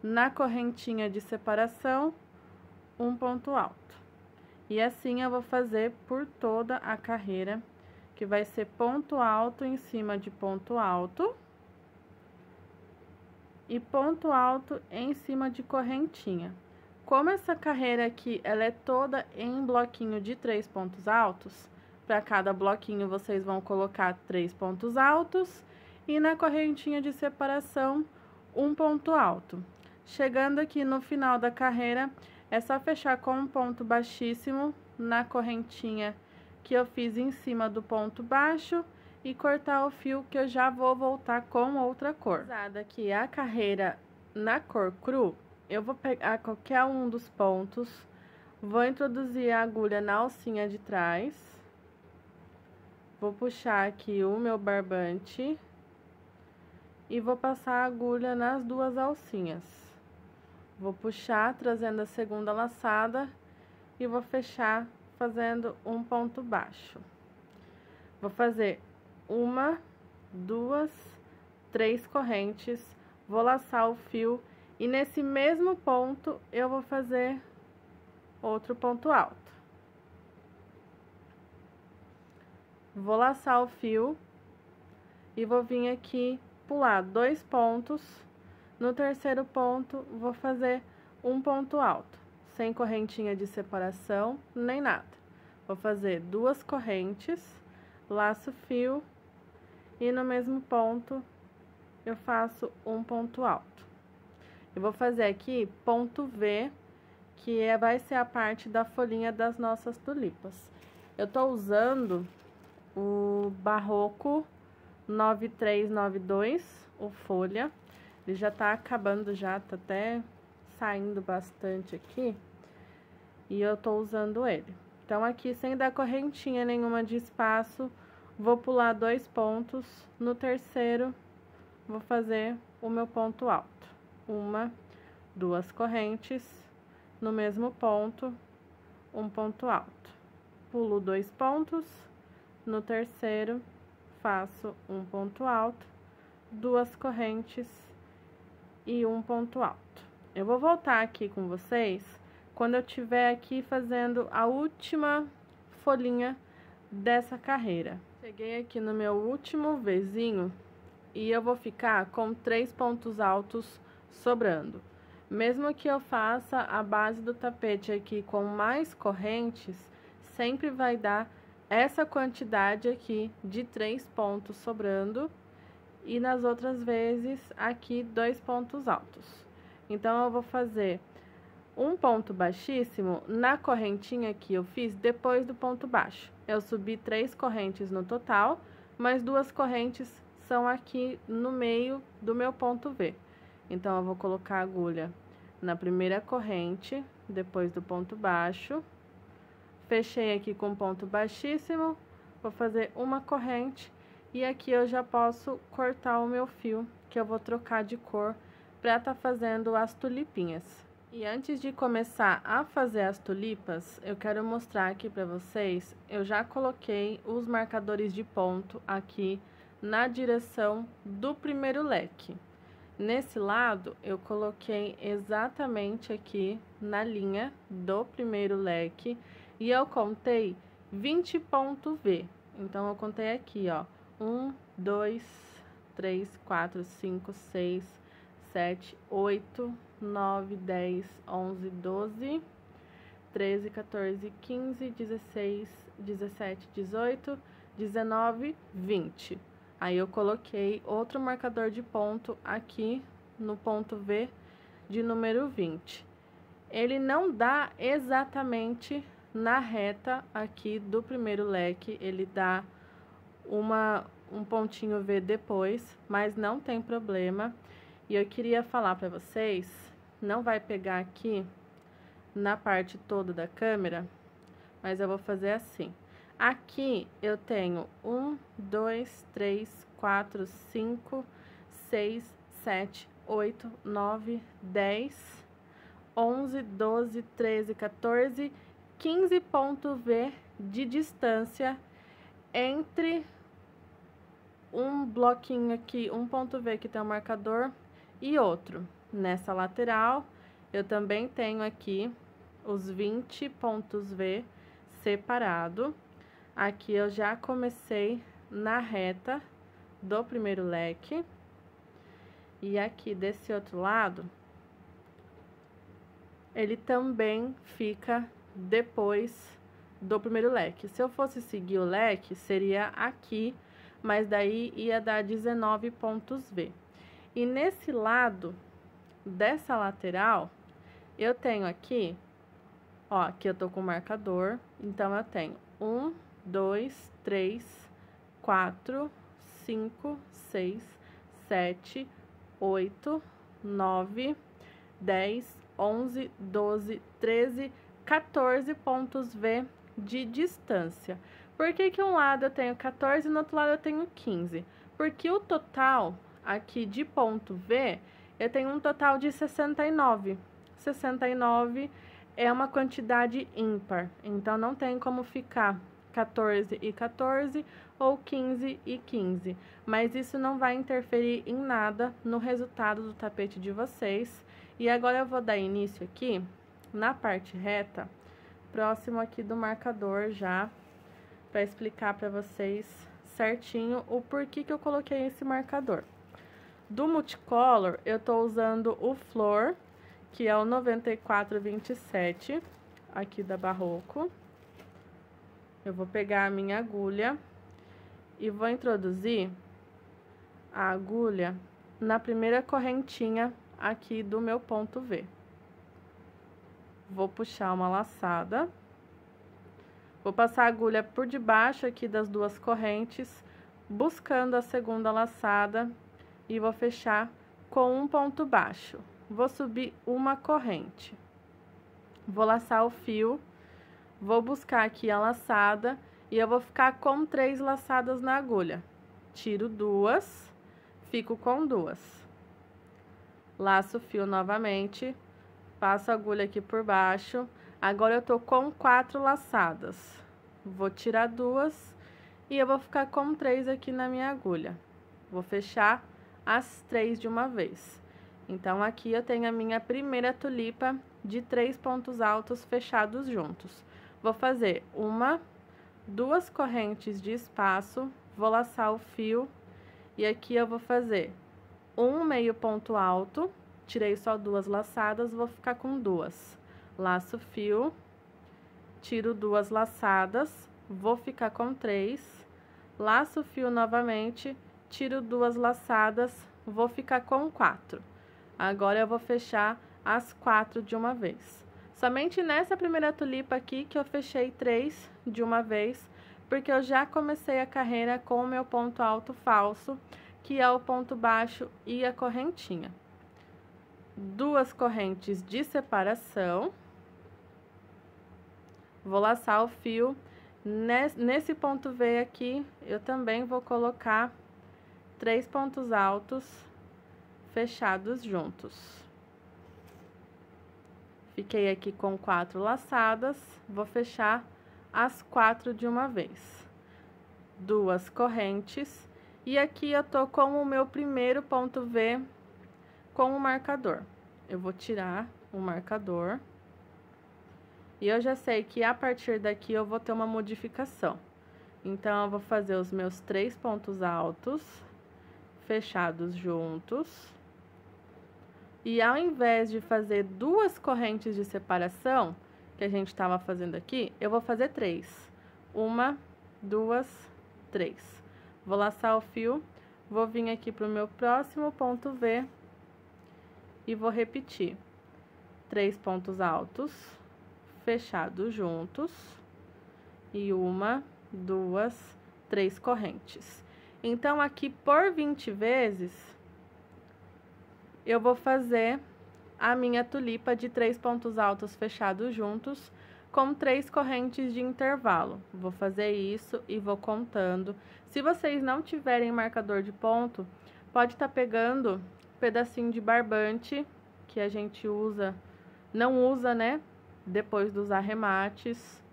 Na correntinha de separação, um ponto alto. E assim eu vou fazer por toda a carreira, que vai ser ponto alto em cima de ponto alto e ponto alto em cima de correntinha. Como essa carreira aqui, ela é toda em bloquinho de 3 pontos altos, para cada bloquinho vocês vão colocar 3 pontos altos e na correntinha de separação, um ponto alto. Chegando aqui no final da carreira, é só fechar com um ponto baixíssimo na correntinha que eu fiz em cima do ponto baixo e cortar o fio que eu já vou voltar com outra cor. Usada aqui a carreira na cor cru, eu vou pegar qualquer um dos pontos, vou introduzir a agulha na alcinha de trás, vou puxar aqui o meu barbante e vou passar a agulha nas 2 alcinhas. Vou puxar, trazendo a segunda laçada e vou fechar fazendo um ponto baixo. Vou fazer 1, 2, 3 correntes, vou laçar o fio e nesse mesmo ponto eu vou fazer outro ponto alto. Vou laçar o fio e vou vir aqui pular 2 pontos No terceiro ponto, vou fazer um ponto alto, sem correntinha de separação, nem nada. Vou fazer 2 correntes, laço fio, e no mesmo ponto, eu faço um ponto alto. Eu vou fazer aqui ponto V, que vai ser a parte da folhinha das nossas tulipas. Eu tô usando o Barroco 9392, o folha. Ele já tá acabando já, tá até saindo bastante aqui. E eu tô usando ele. Então, aqui, sem dar correntinha nenhuma de espaço, vou pular 2 pontos. No terceiro, vou fazer o meu ponto alto. 1, 2 correntes, no mesmo ponto, um ponto alto. Pulo 2 pontos, no terceiro, faço um ponto alto, 2 correntes e um ponto alto. Eu vou voltar aqui com vocês quando eu estiver aqui fazendo a última folhinha dessa carreira. Cheguei aqui no meu último Vzinho e eu vou ficar com 3 pontos altos sobrando. Mesmo que eu faça a base do tapete aqui com mais correntes, sempre vai dar essa quantidade aqui de 3 pontos sobrando e nas outras vezes aqui 2 pontos altos. Então, eu vou fazer um ponto baixíssimo na correntinha que eu fiz depois do ponto baixo. Eu subi 3 correntes no total, mas 2 correntes são aqui no meio do meu ponto V. Então, eu vou colocar a agulha na primeira corrente, depois do ponto baixo. Fechei aqui com ponto baixíssimo, vou fazer uma corrente e aqui eu já posso cortar o meu fio, que eu vou trocar de cor para tá fazendo as tulipinhas. E antes de começar a fazer as tulipas, eu quero mostrar aqui para vocês, eu já coloquei os marcadores de ponto aqui na direção do primeiro leque. Nesse lado, eu coloquei exatamente aqui na linha do primeiro leque e eu contei 20 pontos V. Então, eu contei aqui, ó, 1, 2, 3, 4, 5, 6, 7, 8, 9, 10, 11, 12, 13, 14, 15, 16, 17, 18, 19, 20. Aí, eu coloquei outro marcador de ponto aqui no ponto V de número 20. Ele não dá exatamente na reta aqui do primeiro leque, ele dá um pontinho V depois, mas não tem problema. E eu queria falar para vocês, não vai pegar aqui na parte toda da câmera, mas eu vou fazer assim. Aqui eu tenho 1, 2, 3, 4, 5, 6, 7, 8, 9, 10, 11, 12, 13, 14, 15 pontos V de distância entre um bloquinho aqui, um ponto V que tem um marcador e outro. Nessa lateral, eu também tenho aqui os 20 pontos V separado. Aqui eu já comecei na reta do primeiro leque. E aqui desse outro lado, ele também fica depois do primeiro leque. Se eu fosse seguir o leque, seria aqui, mas daí ia dar 19 pontos V. E nesse lado dessa lateral, eu tenho aqui, ó, aqui eu tô com o marcador, então eu tenho 1, 2, 3, 4, 5, 6, 7, 8, 9, 10, 11, 12, 13, 14 pontos V de distância. Por que que um lado eu tenho 14 e no outro lado eu tenho 15? Porque o total aqui de ponto V, eu tenho um total de 69. 69 é uma quantidade ímpar, então não tem como ficar 14 e 14 ou 15 e 15. Mas isso não vai interferir em nada no resultado do tapete de vocês. E agora eu vou dar início aqui na parte reta, próximo aqui do marcador já, para explicar para vocês certinho o porquê que eu coloquei esse marcador. Do Multicolor, eu tô usando o Flor, que é o 9427, aqui da Barroco. Eu vou pegar a minha agulha e vou introduzir a agulha na primeira correntinha aqui do meu ponto V. Vou puxar uma laçada. Vou passar a agulha por debaixo aqui das duas correntes, buscando a segunda laçada e vou fechar com um ponto baixo. Vou subir uma corrente. Vou laçar o fio, vou buscar aqui a laçada e eu vou ficar com 3 laçadas na agulha. Tiro 2, fico com 2. Laço o fio novamente, passo a agulha aqui por baixo. Agora eu tô com 4 laçadas. Vou tirar 2 e eu vou ficar com 3 aqui na minha agulha. Vou fechar as 3 de uma vez. Então, aqui eu tenho a minha primeira tulipa de 3 pontos altos fechados juntos. Vou fazer 1, 2 correntes de espaço, vou laçar o fio e aqui eu vou fazer um meio ponto alto, tirei só 2 laçadas, vou ficar com 2. Laço o fio, tiro 2 laçadas, vou ficar com 3, laço o fio novamente, tiro 2 laçadas, vou ficar com 4. Agora eu vou fechar as 4 de uma vez. Somente nessa primeira tulipa aqui que eu fechei 3 de uma vez, porque eu já comecei a carreira com o meu ponto alto falso, que é o ponto baixo e a correntinha. 2 correntes de separação. Vou laçar o fio. Nesse ponto V aqui, eu também vou colocar 3 pontos altos fechados juntos. Fiquei aqui com 4 laçadas, vou fechar as 4 de uma vez. 2 correntes, e aqui eu tô com o meu primeiro ponto V com o marcador. Eu vou tirar o marcador. E eu já sei que a partir daqui eu vou ter uma modificação. Então, eu vou fazer os meus 3 pontos altos, fechados juntos. E ao invés de fazer 2 correntes de separação, que a gente estava fazendo aqui, eu vou fazer 3. 1, 2, 3. Vou laçar o fio, vou vir aqui pro meu próximo ponto V e vou repetir. 3 pontos altos, fechados juntos, e 1, 2, 3 correntes. Então, aqui por 20 vezes, eu vou fazer a minha tulipa de 3 pontos altos fechados juntos, com 3 correntes de intervalo. Vou fazer isso e vou contando. Se vocês não tiverem marcador de ponto, pode estar pegando um pedacinho de barbante, que a gente usa, não usa, né? Depois dos arremates,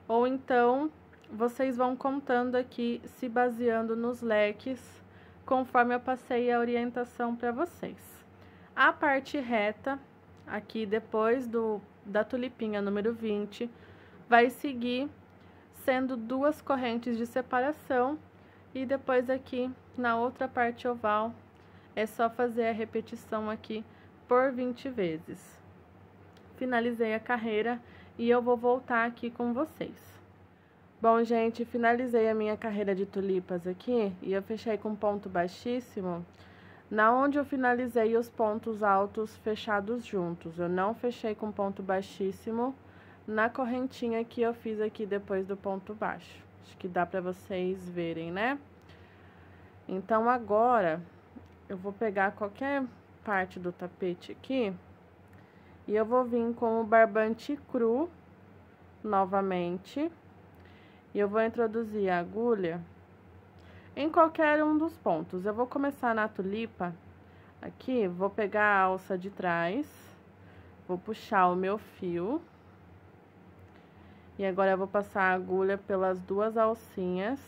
ou então vocês vão contando aqui, se baseando nos leques, conforme eu passei a orientação para vocês. A parte reta, aqui depois da tulipinha número 20, vai seguir sendo 2 correntes de separação, e depois aqui na outra parte oval é só fazer a repetição aqui por 20 vezes. Finalizei a carreira e eu vou voltar aqui com vocês. Bom, gente, finalizei a minha carreira de tulipas aqui e eu fechei com ponto baixíssimo, na onde eu finalizei os pontos altos fechados juntos. Eu não fechei com ponto baixíssimo na correntinha que eu fiz aqui depois do ponto baixo. Acho que dá pra vocês verem, né? Então, agora, eu vou pegar qualquer parte do tapete aqui e eu vou vir com o barbante cru novamente, e eu vou introduzir a agulha em qualquer um dos pontos. Eu vou começar na tulipa, aqui, vou pegar a alça de trás, vou puxar o meu fio, e agora eu vou passar a agulha pelas 2 alcinhas,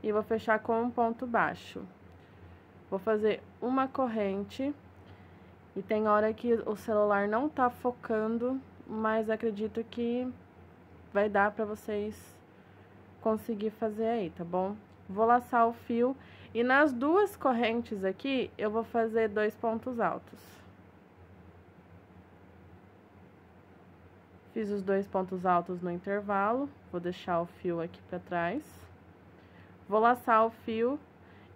e vou fechar com um ponto baixo. Vou fazer uma corrente, e tem hora que o celular não tá focando, mas acredito que vai dar pra vocês conseguir fazer aí, tá bom? Vou laçar o fio E nas duas correntes aqui, eu vou fazer 2 pontos altos. Fiz os 2 pontos altos no intervalo, vou deixar o fio aqui pra trás. Vou laçar o fio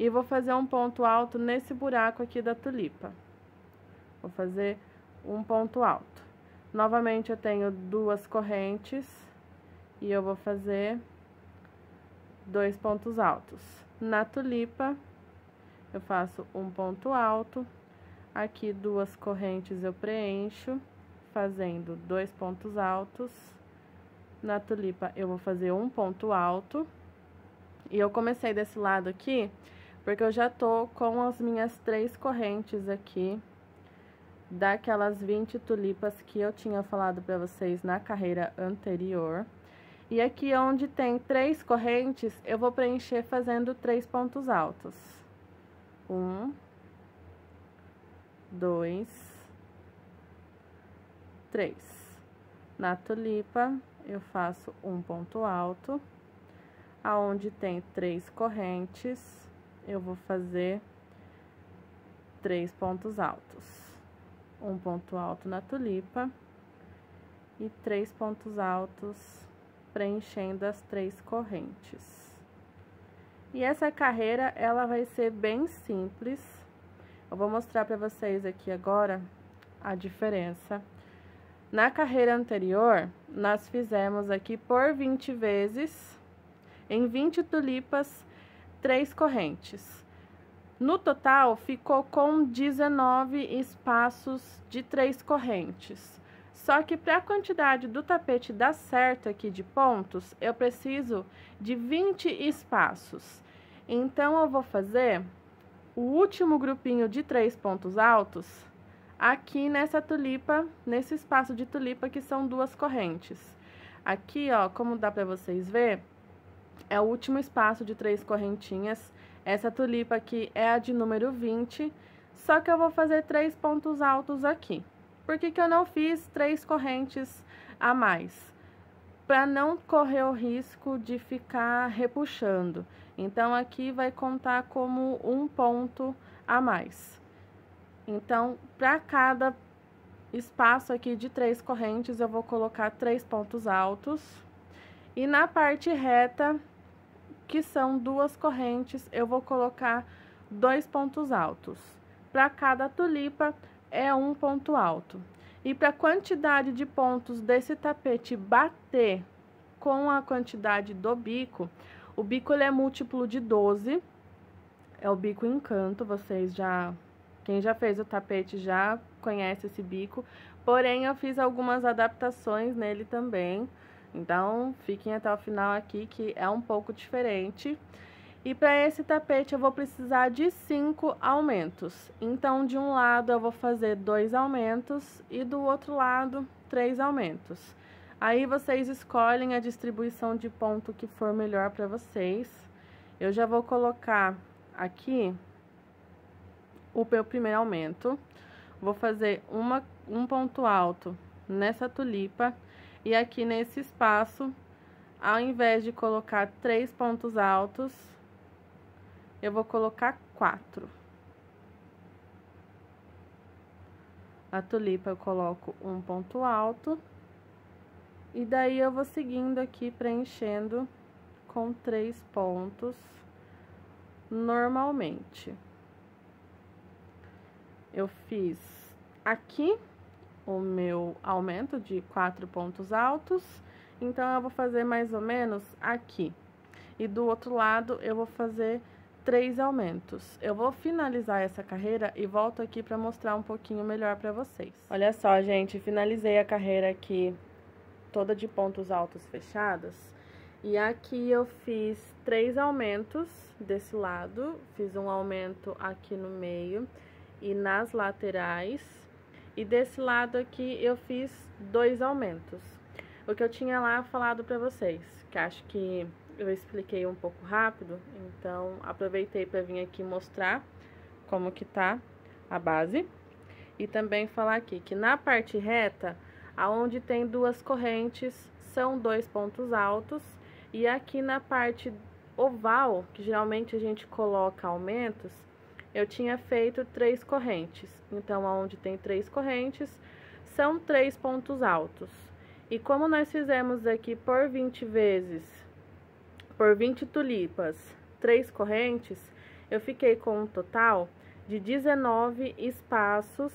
e vou fazer um ponto alto nesse buraco aqui da tulipa. Vou fazer um ponto alto. Novamente, eu tenho 2 correntes e eu vou fazer 2 pontos altos. Na tulipa, eu faço um ponto alto. Aqui, 2 correntes eu preencho, fazendo 2 pontos altos. Na tulipa, eu vou fazer um ponto alto. E eu comecei desse lado aqui, porque eu já tô com as minhas 3 correntes aqui, daquelas 20 tulipas que eu tinha falado pra vocês na carreira anterior. E aqui onde tem 3 correntes, eu vou preencher fazendo 3 pontos altos. 1, 2, 3. Na tulipa, eu faço um ponto alto. Aonde tem 3 correntes, eu vou fazer 3 pontos altos. Um ponto alto na tulipa e 3 pontos altos preenchendo as 3 correntes. E essa carreira, ela vai ser bem simples. Eu vou mostrar pra vocês aqui agora a diferença. Na carreira anterior, nós fizemos aqui por 20 vezes, em 20 tulipas, 3 correntes. No total, ficou com 19 espaços de 3 correntes. Só que para a quantidade do tapete dar certo aqui de pontos, eu preciso de 20 espaços. Então, eu vou fazer o último grupinho de 3 pontos altos aqui nessa tulipa, nesse espaço de tulipa que são 2 correntes. Aqui, ó, como dá para vocês ver, é o último espaço de 3 correntinhas. Essa tulipa aqui é a de número 20, só que eu vou fazer 3 pontos altos aqui. Por que que eu não fiz 3 correntes a mais? Para não correr o risco de ficar repuxando. Então, aqui vai contar como um ponto a mais. Então, para cada espaço aqui de 3 correntes, eu vou colocar 3 pontos altos. E na parte reta, que são 2 correntes, eu vou colocar 2 pontos altos. Para cada tulipa, é um ponto alto. E para a quantidade de pontos desse tapete bater com a quantidade do bico, o bico ele é múltiplo de 12, é o bico Encanto, quem já fez o tapete já conhece esse bico, porém eu fiz algumas adaptações nele também. Então, fiquem até o final aqui, que é um pouco diferente. E para esse tapete, eu vou precisar de 5 aumentos. Então, de um lado, eu vou fazer 2 aumentos e do outro lado, 3 aumentos. Aí, vocês escolhem a distribuição de ponto que for melhor para vocês. Eu já vou colocar aqui o meu primeiro aumento. Vou fazer um ponto alto nessa tulipa. E aqui nesse espaço, ao invés de colocar 3 pontos altos, eu vou colocar 4. A tulipa eu coloco um ponto alto. E daí eu vou seguindo aqui, preenchendo com 3 pontos normalmente. Eu fiz aqui o meu aumento de 4 pontos altos, então eu vou fazer mais ou menos aqui. E do outro lado eu vou fazer 3 aumentos. Eu vou finalizar essa carreira e volto aqui para mostrar um pouquinho melhor para vocês. Olha só, gente, finalizei a carreira aqui toda de pontos altos fechados. E aqui eu fiz 3 aumentos desse lado, fiz um aumento aqui no meio e nas laterais. E desse lado aqui eu fiz 2 aumentos. O que eu tinha lá falado pra vocês, que acho que eu expliquei um pouco rápido, então aproveitei pra vir aqui mostrar como que tá a base. E também falar aqui que na parte reta, aonde tem 2 correntes, são 2 pontos altos. E aqui na parte oval, que geralmente a gente coloca aumentos, eu tinha feito 3 correntes. Então, onde tem 3 correntes, são 3 pontos altos. E como nós fizemos aqui por 20 vezes, por 20 tulipas, 3 correntes, eu fiquei com um total de 19 espaços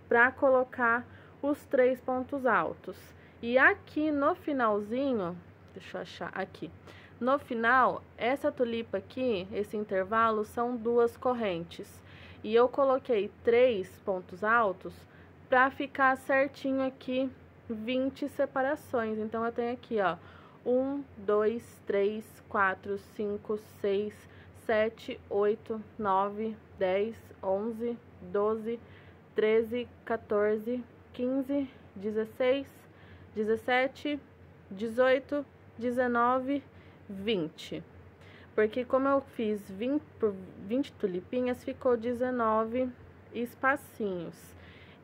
para colocar os 3 pontos altos. E aqui no finalzinho, deixa eu achar aqui, no final, essa tulipa aqui, esse intervalo, são 2 correntes. E eu coloquei 3 pontos altos para ficar certinho aqui 20 separações. Então, eu tenho aqui, ó, 1, 2, 3, 4, 5, 6, 7, 8, 9, 10, 11, 12, 13, 14, 15, 16, 17, 18, 19, 20. Porque como eu fiz 20 tulipinhas, ficou 19 espacinhos.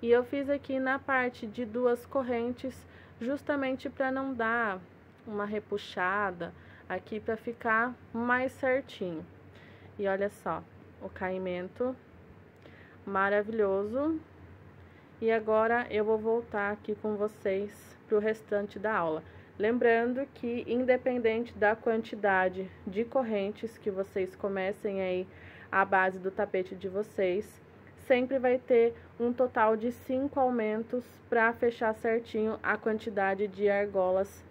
E eu fiz aqui na parte de 2 correntes, justamente para não dar uma repuxada aqui, para ficar mais certinho. E olha só, o caimento maravilhoso. E agora eu vou voltar aqui com vocês para o restante da aula. Lembrando que, independente da quantidade de correntes que vocês comecem aí a base do tapete de vocês, sempre vai ter um total de 5 aumentos para fechar certinho a quantidade de argolas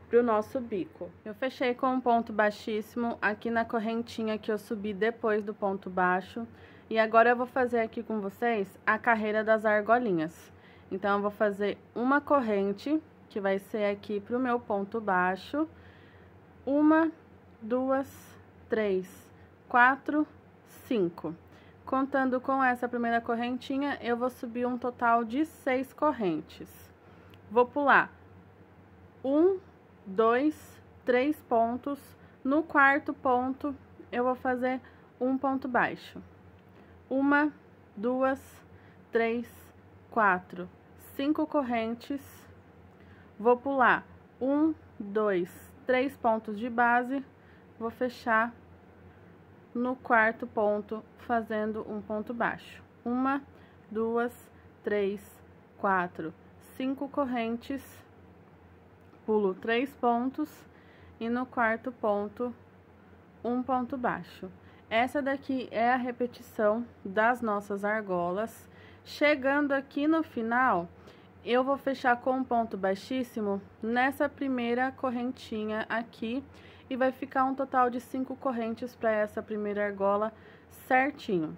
para o nosso bico. Eu fechei com um ponto baixíssimo aqui na correntinha que eu subi depois do ponto baixo. E agora eu vou fazer aqui com vocês a carreira das argolinhas. Então, eu vou fazer uma corrente, que vai ser aqui pro meu ponto baixo. 1, 2, 3, 4, 5. Contando com essa primeira correntinha, eu vou subir um total de 6 correntes. Vou pular 1, 2, 3 pontos. No quarto ponto, eu vou fazer um ponto baixo. 1, 2, 3, 4, 5 correntes. Vou pular 1, 2, 3 pontos de base, vou fechar no quarto ponto, fazendo um ponto baixo. 1, 2, 3, 4, 5 correntes, pulo 3 pontos e no quarto ponto, um ponto baixo. Essa daqui é a repetição das nossas argolas. Chegando aqui no final, eu vou fechar com um ponto baixíssimo nessa primeira correntinha aqui e vai ficar um total de 5 correntes para essa primeira argola certinho.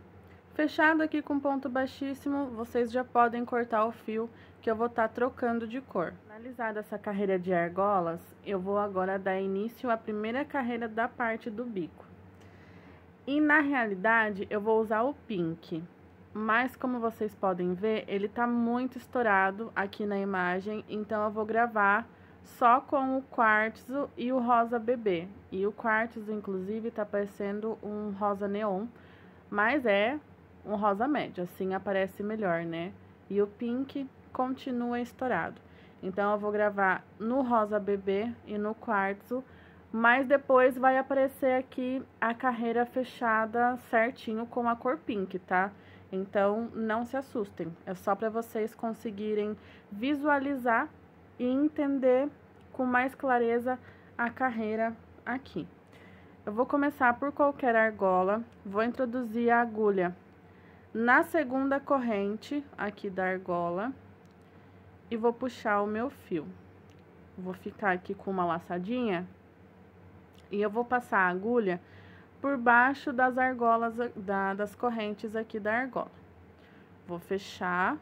Fechado aqui com ponto baixíssimo, vocês já podem cortar o fio que eu vou estar trocando de cor. Finalizada essa carreira de argolas, eu vou agora dar início à primeira carreira da parte do bico. E na realidade, eu vou usar o pink. Mas, como vocês podem ver, ele tá muito estourado aqui na imagem, então eu vou gravar só com o quartzo e o rosa bebê. E o quartzo, inclusive, tá parecendo um rosa neon, mas é um rosa médio, assim aparece melhor, né? E o pink continua estourado. Então, eu vou gravar no rosa bebê e no quartzo, mas depois vai aparecer aqui a carreira fechada certinho com a cor pink, tá? Então, não se assustem, é só para vocês conseguirem visualizar e entender com mais clareza a carreira aqui. Eu vou começar por qualquer argola, vou introduzir a agulha na segunda corrente aqui da argola e vou puxar o meu fio. Vou ficar aqui com uma laçadinha e eu vou passar a agulha por baixo das argolas, das correntes aqui da argola. Vou fechar,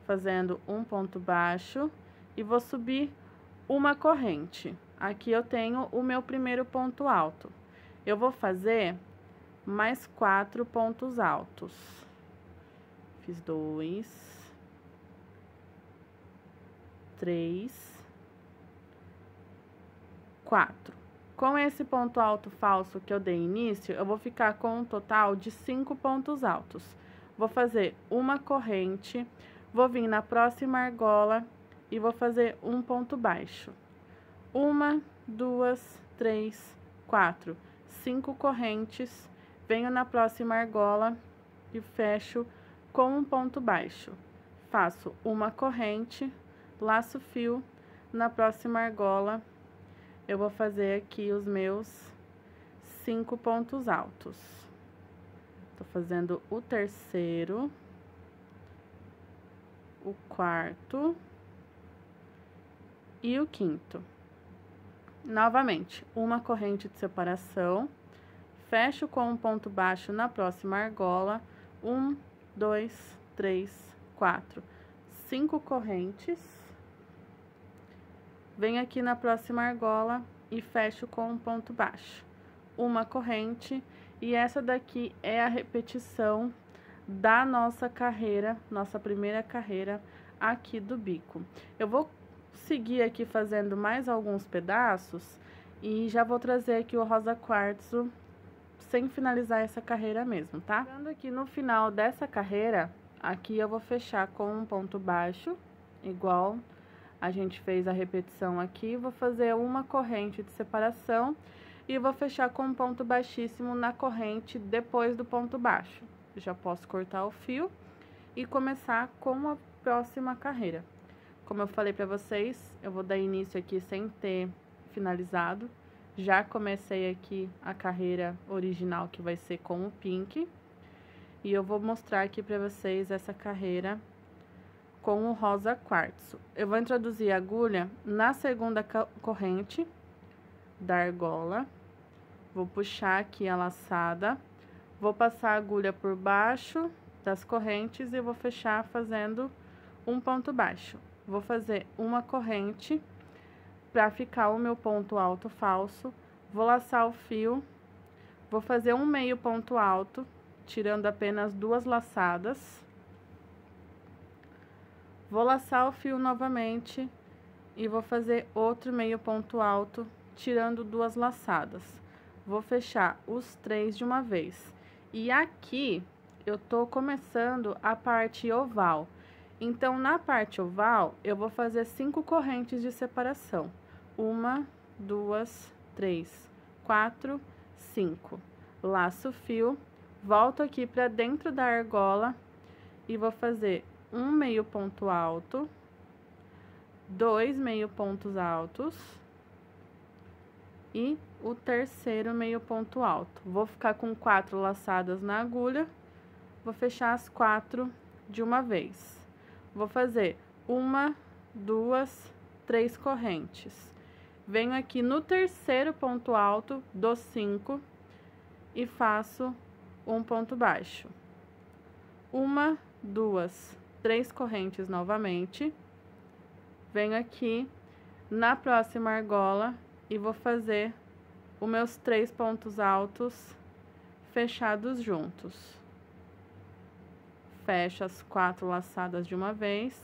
fazendo um ponto baixo e vou subir uma corrente. Aqui eu tenho o meu primeiro ponto alto. Eu vou fazer mais 4 pontos altos. Fiz 2, 3, 4. Com esse ponto alto falso que eu dei início, eu vou ficar com um total de 5 pontos altos. Vou fazer uma corrente, vou vir na próxima argola e vou fazer um ponto baixo. 1, 2, 3, 4, 5 correntes, venho na próxima argola e fecho com um ponto baixo. Faço uma corrente, laço fio, na próxima argola eu vou fazer aqui os meus 5 pontos altos. Tô fazendo o terceiro, o quarto e o quinto. Novamente, uma corrente de separação, fecho com um ponto baixo na próxima argola, 1, 2, 3, 4, 5 correntes, venho aqui na próxima argola e fecho com um ponto baixo, uma corrente, e essa daqui é a repetição da nossa carreira, nossa primeira carreira aqui do bico. Eu vou seguir aqui fazendo mais alguns pedaços e já vou trazer aqui o rosa quartzo sem finalizar essa carreira mesmo, tá? Chegando aqui no final dessa carreira, aqui eu vou fechar com um ponto baixo, igual a gente fez a repetição aqui, vou fazer uma corrente de separação e vou fechar com um ponto baixíssimo na corrente depois do ponto baixo. Já posso cortar o fio e começar com a próxima carreira. Como eu falei pra vocês, eu vou dar início aqui sem ter finalizado. Já comecei aqui a carreira original, que vai ser com o pink. E eu vou mostrar aqui pra vocês essa carreira com o rosa quartzo. Eu vou introduzir a agulha na segunda corrente da argola. Vou puxar aqui a laçada. Vou passar a agulha por baixo das correntes e vou fechar fazendo um ponto baixo. Vou fazer uma corrente para ficar o meu ponto alto falso. Vou laçar o fio, vou fazer um meio ponto alto, tirando apenas 2 laçadas. Vou laçar o fio novamente e vou fazer outro meio ponto alto, tirando 2 laçadas. Vou fechar os 3 de uma vez. E aqui eu tô começando a parte oval. Então, na parte oval, eu vou fazer 5 correntes de separação. 1, 2, 3, 4, 5. Laço o fio, volto aqui pra dentro da argola e vou fazer um meio ponto alto, 2 meio pontos altos e o terceiro meio ponto alto. Vou ficar com 4 laçadas na agulha, vou fechar as 4 de uma vez. Vou fazer 1, 2, 3 correntes. Venho aqui no terceiro ponto alto, dou 5 e faço um ponto baixo. 1, 2, 3 correntes novamente. Venho aqui na próxima argola e vou fazer os meus 3 pontos altos fechados juntos. Fecho as 4 laçadas de uma vez,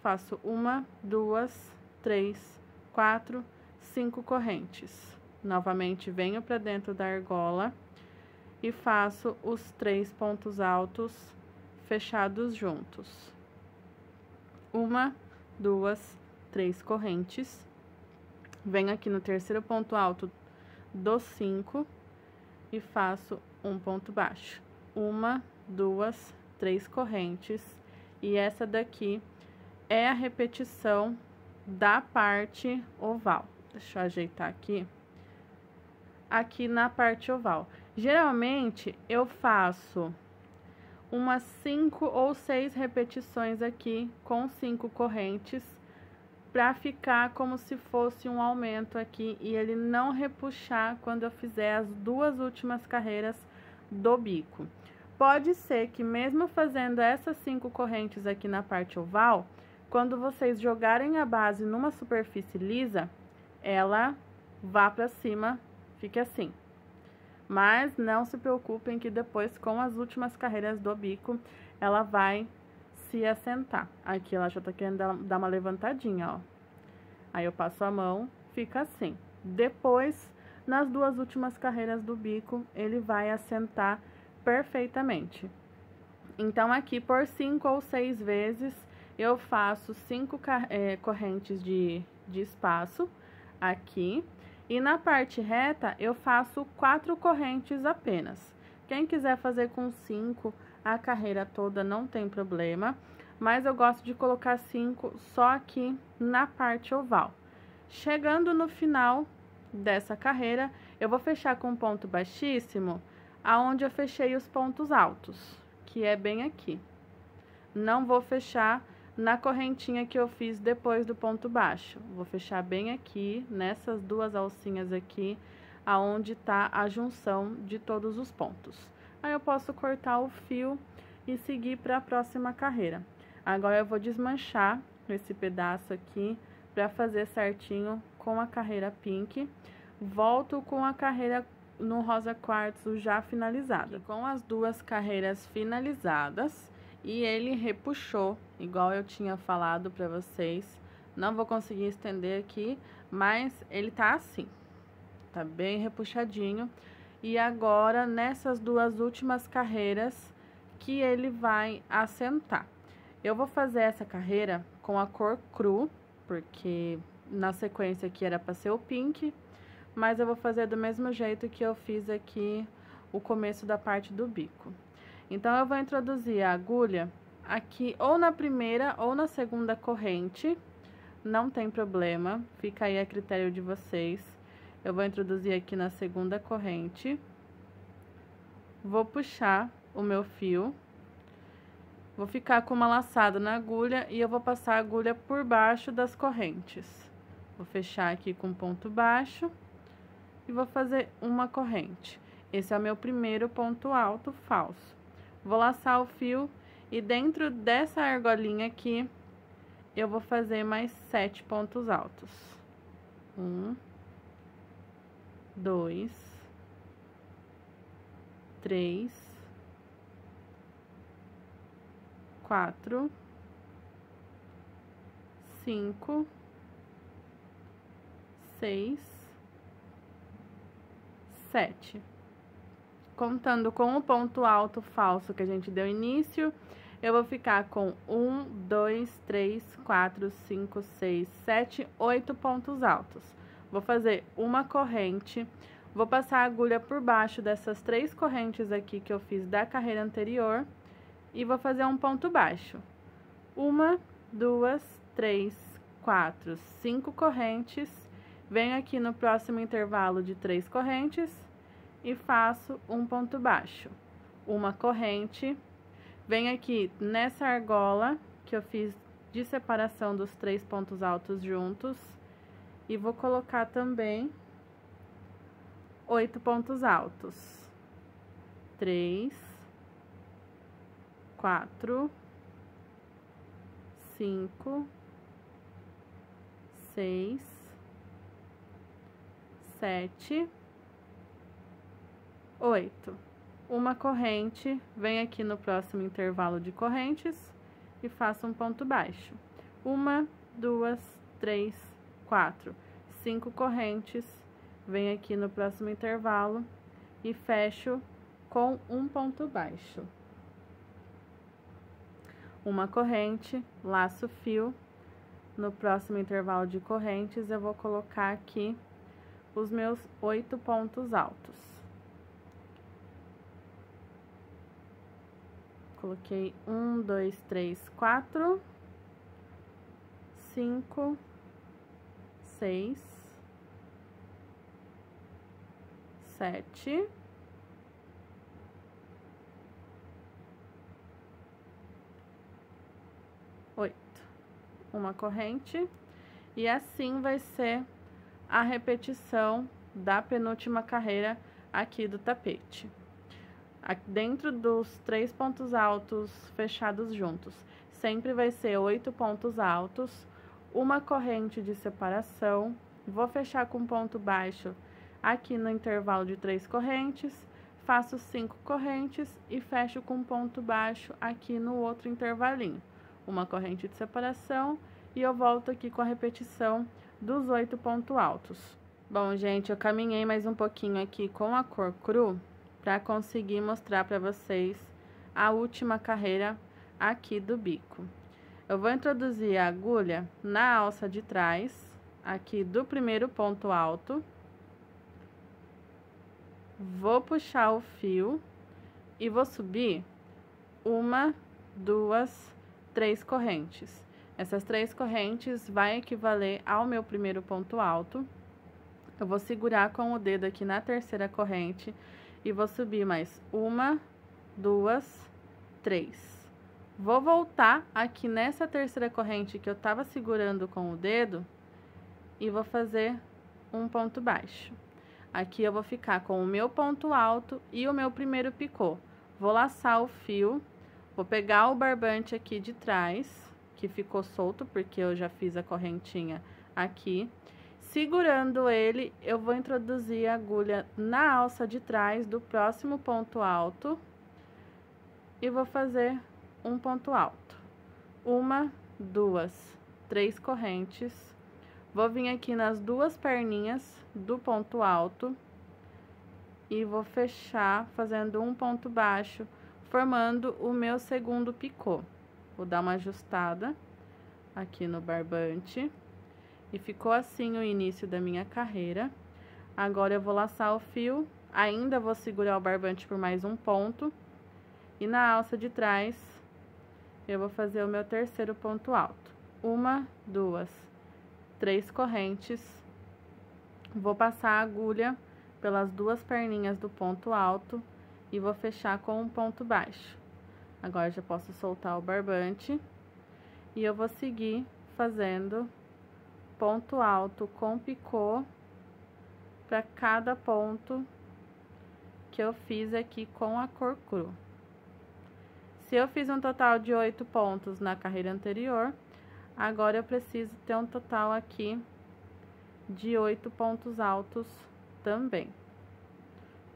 faço 1, 2, 3, 4, 5 correntes. Novamente, venho para dentro da argola e faço os 3 pontos altos fechados juntos. 1, 2, 3 correntes. Venho aqui no terceiro ponto alto, dou 5 e faço um ponto baixo. 1, 2, 3 correntes, e essa daqui é a repetição da parte oval. Deixa eu ajeitar aqui. Aqui na parte oval. Geralmente, eu faço umas 5 ou 6 repetições aqui com 5 correntes, pra ficar como se fosse um aumento aqui e ele não repuxar quando eu fizer as 2 últimas carreiras do bico. Pode ser que mesmo fazendo essas 5 correntes aqui na parte oval, quando vocês jogarem a base numa superfície lisa, ela vá pra cima, fique assim. Mas não se preocupem que depois, com as últimas carreiras do bico, ela vai se assentar. Aqui ela já tá querendo dar uma levantadinha, ó. Aí eu passo a mão, fica assim. Depois, nas 2 últimas carreiras do bico, ele vai assentar perfeitamente. Então, aqui por 5 ou 6 vezes, eu faço 5 correntes de espaço aqui. E na parte reta, eu faço 4 correntes apenas. Quem quiser fazer com 5 a carreira toda, não tem problema. Mas eu gosto de colocar 5 só aqui na parte oval. Chegando no final dessa carreira, eu vou fechar com um ponto baixíssimo, aonde eu fechei os pontos altos, que é bem aqui. Não vou fechar na correntinha que eu fiz depois do ponto baixo. Vou fechar bem aqui, nessas duas alcinhas aqui, aonde tá a junção de todos os pontos. Aí eu posso cortar o fio e seguir para a próxima carreira. Agora eu vou desmanchar esse pedaço aqui para fazer certinho com a carreira pink. Volto com a carreira no rosa quartzo já finalizada. Com as duas carreiras finalizadas, e ele repuxou, igual eu tinha falado pra vocês. Não vou conseguir estender aqui, mas ele tá assim, tá bem repuxadinho. E agora, nessas duas últimas carreiras, que ele vai assentar. Eu vou fazer essa carreira com a cor cru, porque na sequência aqui era pra ser o pink, mas eu vou fazer do mesmo jeito que eu fiz aqui o começo da parte do bico. Então, eu vou introduzir a agulha aqui ou na primeira ou na segunda corrente, não tem problema, fica aí a critério de vocês. Eu vou introduzir aqui na segunda corrente, vou puxar o meu fio, vou ficar com uma laçada na agulha e eu vou passar a agulha por baixo das correntes. Vou fechar aqui com ponto baixo e vou fazer uma corrente. Esse é o meu primeiro ponto alto falso. Vou laçar o fio e dentro dessa argolinha aqui, eu vou fazer mais 7 pontos altos. 1, 2, 3, 4, 5, 6, 7. Contando com o ponto alto falso que a gente deu início, eu vou ficar com 1, 2, 3, 4, 5, 6, 7, 8 pontos altos. Vou fazer uma corrente, vou passar a agulha por baixo dessas 3 correntes aqui que eu fiz da carreira anterior e vou fazer um ponto baixo. 1, 2, 3, 4, 5 correntes, venho aqui no próximo intervalo de 3 correntes e faço um ponto baixo, uma corrente, venho aqui nessa argola que eu fiz de separação dos 3 pontos altos juntos e vou colocar também 8 pontos altos. 3, 4, 5, 6, 7, 8. Uma corrente, venho aqui no próximo intervalo de correntes e faço um ponto baixo. 1, 2, 3, 4, 5 correntes, venho aqui no próximo intervalo e fecho com um ponto baixo. Uma corrente, laço o fio, no próximo intervalo de correntes eu vou colocar aqui os meus 8 pontos altos. Coloquei 1, 2, 3, 4, 5, 6, 7, 8. Uma corrente, e assim vai ser a repetição da penúltima carreira aqui do tapete. Dentro dos 3 pontos altos fechados juntos, sempre vai ser 8 pontos altos, uma corrente de separação, vou fechar com ponto baixo aqui no intervalo de 3 correntes, faço 5 correntes e fecho com ponto baixo aqui no outro intervalinho. Uma corrente de separação e eu volto aqui com a repetição dos 8 pontos altos. Bom, gente, eu caminhei mais um pouquinho aqui com a cor cru para conseguir mostrar para vocês a última carreira aqui do bico. Eu vou introduzir a agulha na alça de trás, aqui do primeiro ponto alto, vou puxar o fio e vou subir 1, 2, 3 correntes. Essas 3 correntes vai equivaler ao meu primeiro ponto alto. Eu vou segurar com o dedo aqui na terceira corrente e vou subir mais 1, 2, 3. Vou voltar aqui nessa terceira corrente que eu tava segurando com o dedo e vou fazer um ponto baixo. Aqui eu vou ficar com o meu ponto alto e o meu primeiro picô. Vou laçar o fio, vou pegar o barbante aqui de trás, que ficou solto porque eu já fiz a correntinha aqui. Segurando ele, eu vou introduzir a agulha na alça de trás do próximo ponto alto e vou fazer um ponto alto. 1, 2, 3 correntes. Vou vir aqui nas 2 perninhas do ponto alto e vou fechar fazendo um ponto baixo, formando o meu segundo picô. Vou dar uma ajustada aqui no barbante e ficou assim o início da minha carreira. Agora eu vou laçar o fio, ainda vou segurar o barbante por mais um ponto e na alça de trás eu vou fazer o meu terceiro ponto alto. 1, 2, 3 correntes, vou passar a agulha pelas 2 perninhas do ponto alto e vou fechar com um ponto baixo. Agora já posso soltar o barbante e eu vou seguir fazendo ponto alto com picô para cada ponto que eu fiz aqui com a cor cru. Se eu fiz um total de 8 pontos na carreira anterior, agora eu preciso ter um total aqui de 8 pontos altos também.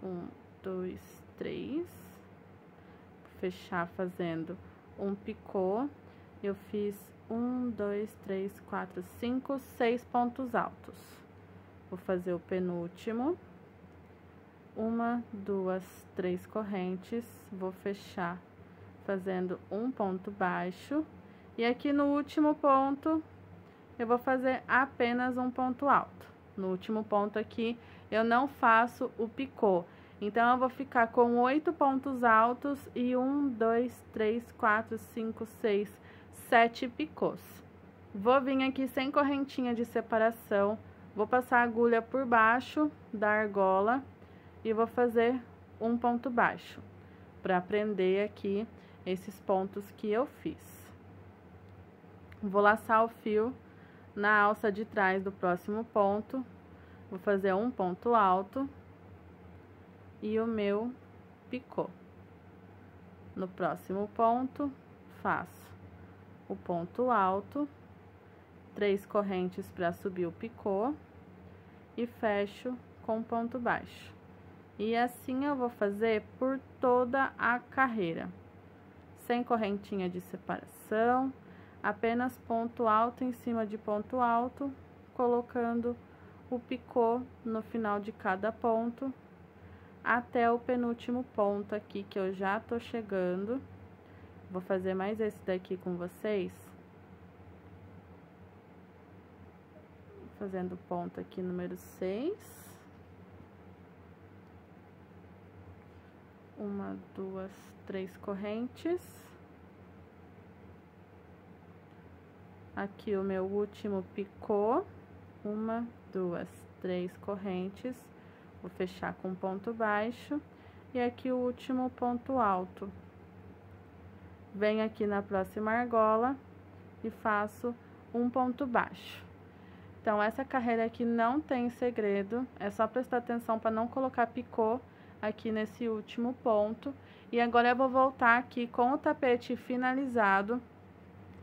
1, 2, 3. Fechar fazendo um picô. Eu fiz 1, 2, 3, 4, 5, 6 pontos altos. Vou fazer o penúltimo. 1, 2, 3 correntes. Vou fechar fazendo um ponto baixo. E aqui no último ponto, eu vou fazer apenas um ponto alto. No último ponto aqui, eu não faço o picô. Então, eu vou ficar com 8 pontos altos e 1, 2, 3, 4, 5, 6, 7 picôs. Vou vir aqui sem correntinha de separação, vou passar a agulha por baixo da argola e vou fazer um ponto baixo, para prender aqui esses pontos que eu fiz. Vou laçar o fio na alça de trás do próximo ponto, vou fazer um ponto alto e o meu picô. No próximo ponto, faço o ponto alto, 3 correntes para subir o picô e fecho com ponto baixo. E assim eu vou fazer por toda a carreira, sem correntinha de separação, apenas ponto alto em cima de ponto alto, colocando o picô no final de cada ponto, até o penúltimo ponto aqui, que eu já tô chegando. Vou fazer mais esse daqui com vocês. Fazendo ponto aqui número 6. 1, 2, 3 correntes. Aqui o meu último picô, 1, 2, 3 correntes, vou fechar com ponto baixo, e aqui o último ponto alto. Venho aqui na próxima argola e faço um ponto baixo. Então, essa carreira aqui não tem segredo, é só prestar atenção para não colocar picô aqui nesse último ponto. E agora eu vou voltar aqui com o tapete finalizado,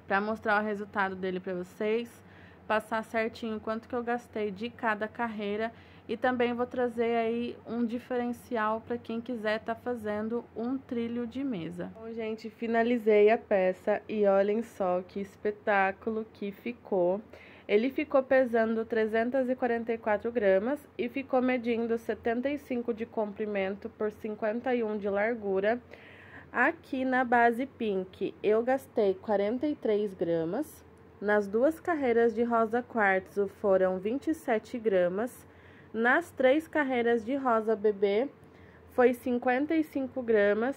para mostrar o resultado dele para vocês, passar certinho quanto que eu gastei de cada carreira e também vou trazer aí um diferencial para quem quiser tá fazendo um trilho de mesa. Bom, gente, finalizei a peça e olhem só que espetáculo que ficou. Ele ficou pesando 344 gramas e ficou medindo 75 de comprimento por 51 de largura. Aqui na base pink, eu gastei 43 gramas. Nas 2 carreiras de rosa quartzo foram 27 gramas. Nas 3 carreiras de rosa bebê, foi 55 gramas.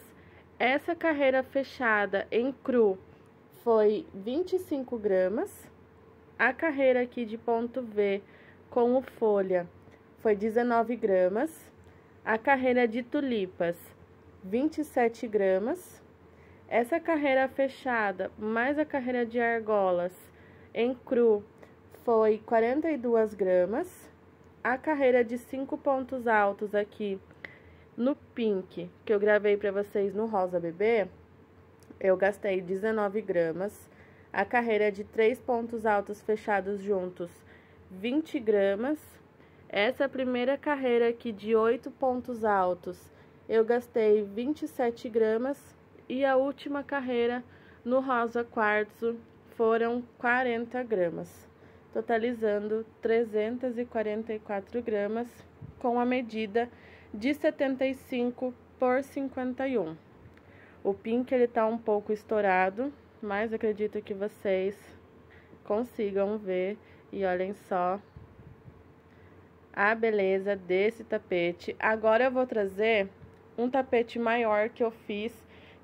Essa carreira fechada em cru foi 25 gramas. A carreira aqui de ponto V com o folha foi 19 gramas. A carreira de tulipas, 27 gramas. Essa carreira fechada, mais a carreira de argolas em cru, foi 42 gramas. A carreira de 5 pontos altos aqui no pink, que eu gravei para vocês no rosa bebê, eu gastei 19 gramas. A carreira de 3 pontos altos fechados juntos, 20 gramas. Essa primeira carreira aqui de 8 pontos altos, eu gastei 27 gramas. E a última carreira no rosa quartzo foram 40 gramas, totalizando 344 gramas, com a medida de 75 por 51. O pink, ele tá um pouco estourado, mas acredito que vocês consigam ver. E olhem só a beleza desse tapete. Agora eu vou trazer um tapete maior que eu fiz,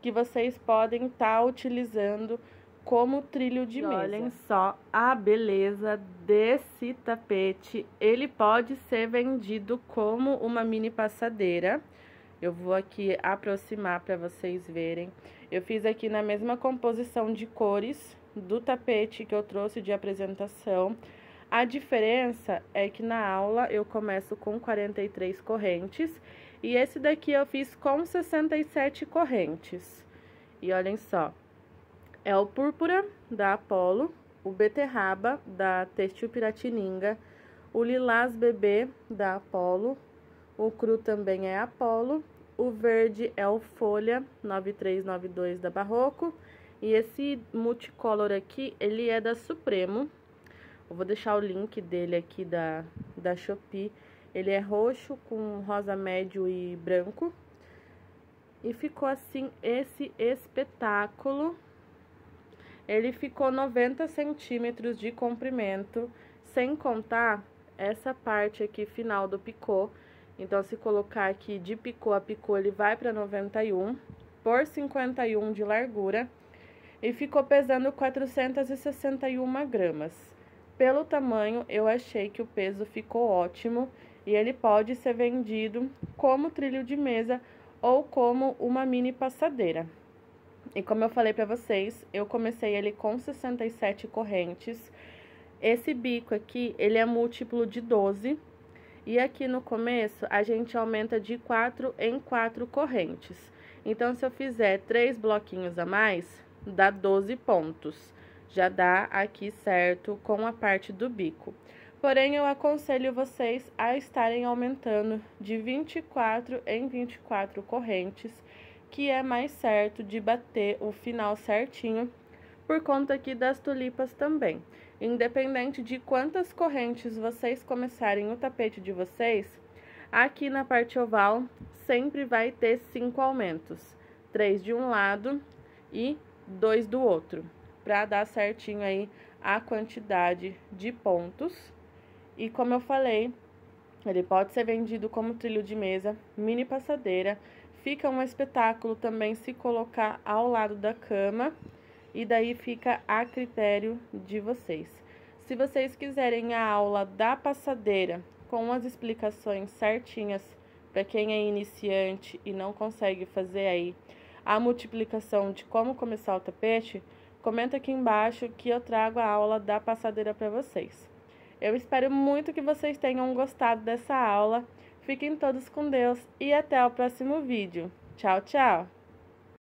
que vocês podem estar utilizando como trilho de mesa. Olhem só a beleza desse tapete. Ele pode ser vendido como uma mini passadeira. Eu vou aqui aproximar para vocês verem. Eu fiz aqui na mesma composição de cores do tapete que eu trouxe de apresentação. A diferença é que na aula eu começo com 43 correntes e esse daqui eu fiz com 67 correntes. E olhem só, é o púrpura da Apollo, o beterraba da Têxtil Piratininga, o lilás bebê da Apollo, o cru também é Apollo, o verde é o folha 9392 da Barroco e esse multicolor aqui, ele é da Supremo. Eu vou deixar o link dele aqui da Shopee. Ele é roxo com rosa médio e branco. E ficou assim esse espetáculo. Ele ficou 90 centímetros de comprimento, sem contar essa parte aqui final do picô. Então, se colocar aqui de picô a picô, ele vai para 91 por 51 de largura. E ficou pesando 461 gramas. Pelo tamanho, eu achei que o peso ficou ótimo. E ele pode ser vendido como trilho de mesa ou como uma mini passadeira. E como eu falei pra vocês, eu comecei ele com 67 correntes. Esse bico aqui, ele é múltiplo de 12. E aqui no começo, a gente aumenta de 4 em 4 correntes. Então, se eu fizer 3 bloquinhos a mais, dá 12 pontos. Já dá aqui certo com a parte do bico. Porém, eu aconselho vocês a estarem aumentando de 24 em 24 correntes, que é mais certo de bater o final certinho, por conta aqui das tulipas também. Independente de quantas correntes vocês começarem o tapete de vocês, aqui na parte oval sempre vai ter 5 aumentos, 3 de um lado e 2 do outro, para dar certinho aí a quantidade de pontos. E como eu falei, ele pode ser vendido como trilho de mesa, mini passadeira. Fica um espetáculo também se colocar ao lado da cama. E daí fica a critério de vocês. Se vocês quiserem a aula da passadeira com as explicações certinhas para quem é iniciante e não consegue fazer aí a multiplicação de como começar o tapete, comenta aqui embaixo que eu trago a aula da passadeira para vocês. Eu espero muito que vocês tenham gostado dessa aula. Fiquem todos com Deus e até o próximo vídeo. Tchau, tchau!